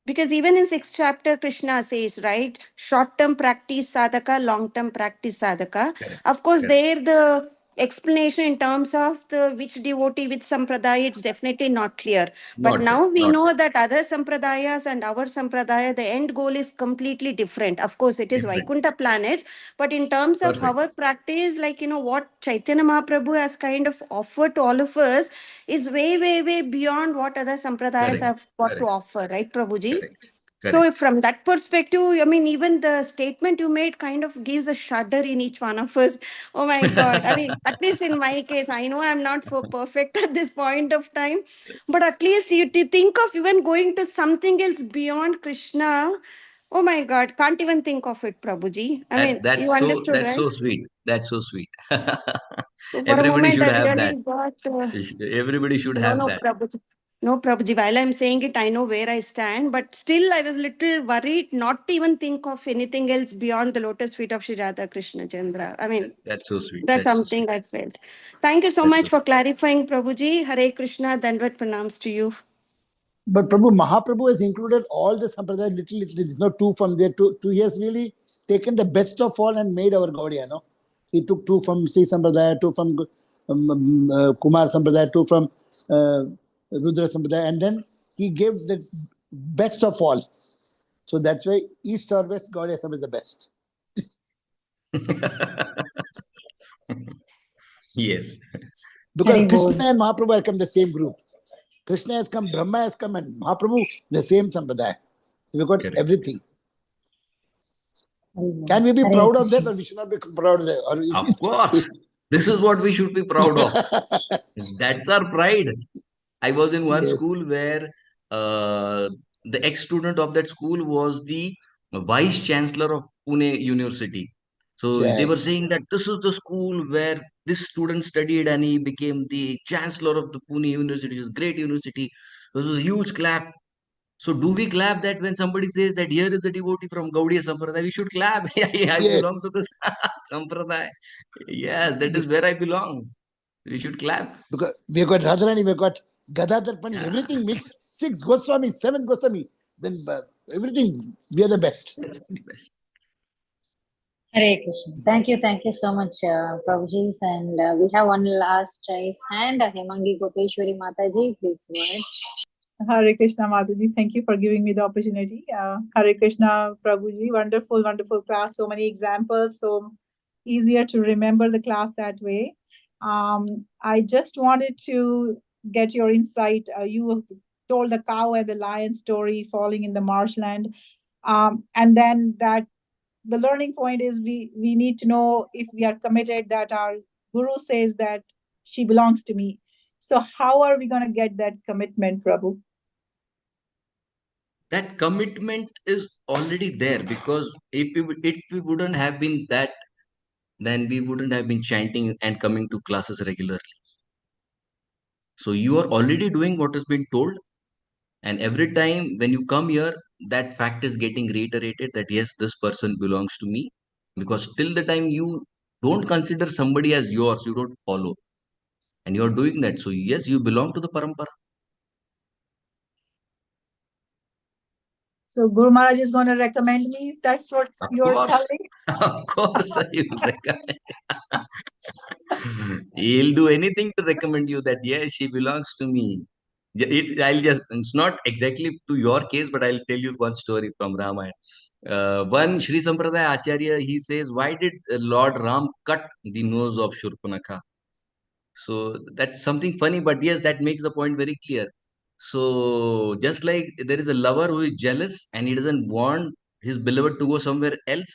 because even in sixth chapter, Krishna says, right, short-term practice sadhaka, long-term practice sadhaka. Correct. Of course, Correct. there the explanation in terms of the which devotee, which sampradaya, it's definitely not clear. But Not there. now we Not know that other sampradayas and our sampradaya, the end goal is completely different. Of course, it is different. Vaikuntha planets, but in terms of Perfect. our practice, like what Chaitanya Mahaprabhu has kind of offered to all of us is way, way, way beyond what other sampradayas Correct. have got to Correct. offer, right, Prabhuji? Correct. So Correct. from that perspective, I mean, even the statement you made kind of gives a shudder in each one of us. Oh my God. I mean, at least in my case, I know I'm not for perfect at this point of time, but at least you think of even going to something else beyond Krishna. Oh my God, can't even think of it, Prabhuji. I That's mean, you that's so understood, that's right? so sweet. That's so sweet. So for a Everybody moment, should I have that. really got. Everybody should No, have no, that. Prabhuji. No, Prabhuji. While I'm saying it, I know where I stand, but still I was little worried not to even think of anything else beyond the lotus feet of Sri Radha Krishna Chandra. I mean, That's so sweet. that's That's so sweet. something I felt. Thank you so That's so much for sweet. clarifying, Prabhuji. Hare Krishna, Dandvat pranams to you. But Prabhu, Mahaprabhu has included all the sampradaya little. There's no two from there. Two. He has really taken the best of all and made our Gaudiya, no? He took two from Sri Sampradaya, two from Kumar Sampradaya, two from Rudra Sampradaya, and then he gave the best of all. So that's why East or West, Gaudiya Sampradaya is the best. Yes. Because Krishna and Mahaprabhu have come the same group. Krishna has come, Brahma has come, and Mahaprabhu, the same Sampradaya. We got Correct. everything. Can we be Hare proud of that, Krishna. or we should not be proud of that? Or is Of course, this is what we should be proud of. That's our pride. I was in one Yes. school where the ex-student of that school was the vice chancellor of Pune University. So they were saying that this is the school where this student studied and he became the chancellor of the Pune University. It's a great university. This was a huge clap. So do we clap that when somebody says that here is a devotee from Gaudiya Sampradaya? We should clap. I Yes. belong to this Sampradaya. Yes, that is where I belong. We should clap. Because we have got Radharani, we have got Gadadhar Pandit, everything mixed. 6 Goswami, 7 Goswami. Then everything, we are the best. Hare Krishna. Thank you so much, Prabhuji. And we have one last raise hand, Hemangi Gopeshwari Mataji, please go ahead. Hare Krishna Mataji, thank you for giving me the opportunity. Hare Krishna Prabhuji, wonderful, wonderful class. So many examples, so easier to remember the class that way. I just wanted to get your insight. You told the cow and the lion story falling in the marshland. And then that the learning point is we need to know if we are committed, that our guru says that she belongs to me. So how are we going to get that commitment, Prabhu? That commitment is already there, because if we wouldn't have been that, then we wouldn't have been chanting and coming to classes regularly. So you are already doing what has been told, and every time when you come here, that fact is getting reiterated that yes, this person belongs to me, because till the time you don't consider somebody as yours, you don't follow, and you are doing that. So yes, you belong to the parampara. So Guru Maharaj is going to recommend me. That's what Of you're course, telling. of course, I will recommend. He'll do anything to recommend you that yes, she belongs to me. It's not exactly to your case, but I'll tell you one story from Ramayana. One Sri Sampradaya Acharya, he says, why did Lord Ram cut the nose of Shurpanakha? So that's something funny, but yes, that makes the point very clear. So just like there is a lover who is jealous and he doesn't want his beloved to go somewhere else,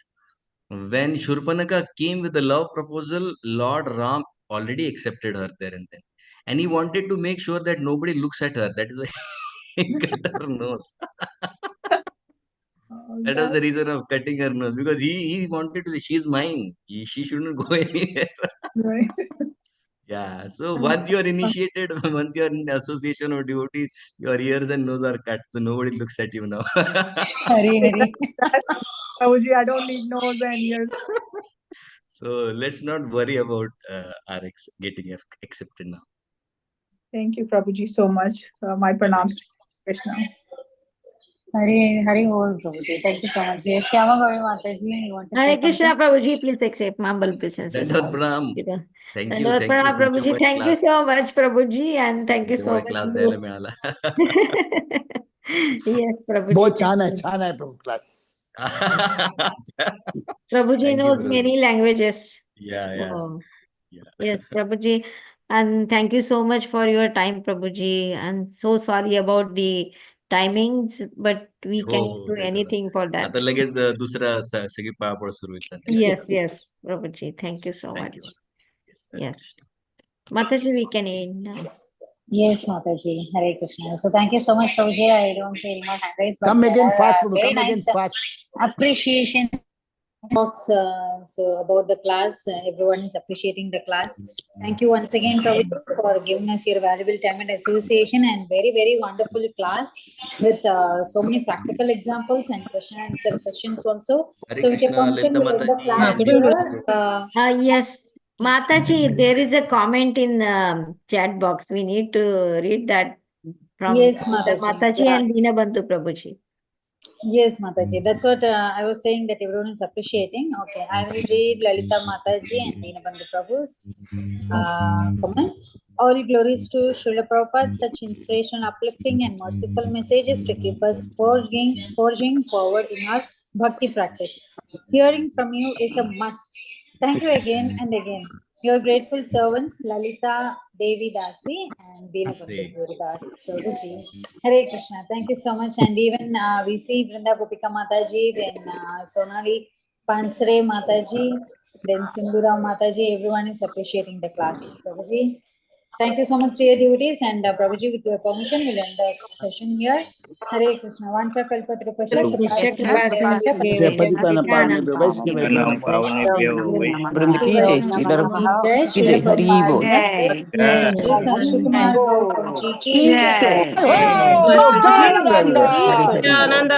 when Shurpanakha came with the love proposal, Lord Ram already accepted her there and then. And he wanted to make sure that nobody looks at her. That is why he cut her nose. That was the reason of cutting her nose, because he wanted to say, she's mine. She shouldn't go anywhere. Right. Yeah. So once you are initiated, once you are in the association of devotees, your ears and nose are cut. So nobody looks at you now. Hare Hare. Prabhuji, I don't need nose and ears. So let's not worry about getting accepted now. Thank you, Prabhuji, so much. My pranams to Krishna. Hare Hare Bol, Prabhuji. Thank you so much. Yes, Shyama Gauri Mataji, you want to Hare say Krishna, something? Prabhuji, please accept my humble obeisances. Dandavad Pranam. Thank you. Dandavad Pranam, तुमच्या Prabhuji. Mule Thank you class- so much, Prabhuji, and thank you so तुमच्यामुळे much. Class द्यायला मिळाला. Yes, Prabhuji. बहुत छान है प्रभु class. Prabhuji Thank you, knows brother. many languages. Yeah, yes. Oh. Yeah. Yes, Prabhuji. And thank you so much for your time, Prabhuji. I'm so sorry about the timings, but we can हो, do ते तर. anything for that. आता लगेच दुसरा सगळी पळापळ सुरू होईल संध्याकाळी. Yes, yes, Prabhuji. Thank you so Thank much. you. Yes. Mataji, we can end now. Yes, Mataji. Hare Krishna. So thank you so much, Prabhuji. I don't see any more hand raised, but Come again there fast, are Prabhu. very Come again nice fast. appreciation talks so about the class. Everyone is appreciating the class. Thank you once again, Prabhu, for giving us your valuable time and association, and very, very wonderful class with so many practical examples and question and answer sessions also. Hare So with your Krishna, permission, Lita we'll end the Mataji, class and here. Yes, Mataji, there is a comment in chat box. We need to read that from Yes, Mataji. Mataji Yeah. and Dinabandhu Prabhuji. Yes, Mataji. That's what I was saying, that everyone is appreciating. Okay, I will read Lalita Mataji and Dinabandhu Prabhu's comment. All glories to Srila Prabhupada, such inspirational, uplifting, and merciful messages to keep us forging forward in our bhakti practice. Hearing from you is a must. Thank you again and again. Your grateful servants, Lalita Devi Dasi and Dinabandhu Gurudas Prabhuji. Hare Krishna. Thank you so much. And even we see Vrinda Gopika Mataji, then Sonali Pansare Mataji, then Sindura Mataji, everyone is appreciating the classes, Prabhuji. Thank you so much to your devotees, and Prabhuji, with your permission, we'll end the session here. Hare Krishna. Vancha kalpatrupasya Jai Paramebhyo Vaishnavebhyo Nam Namo. वृंद की जय श्रीधर की जय हरि बोल Jai. Jai Sri Sukumar Gaur Prabhuji ki Jai. jai. हो गौर Ganga Please Hari follow. Hari बोल Nityananda,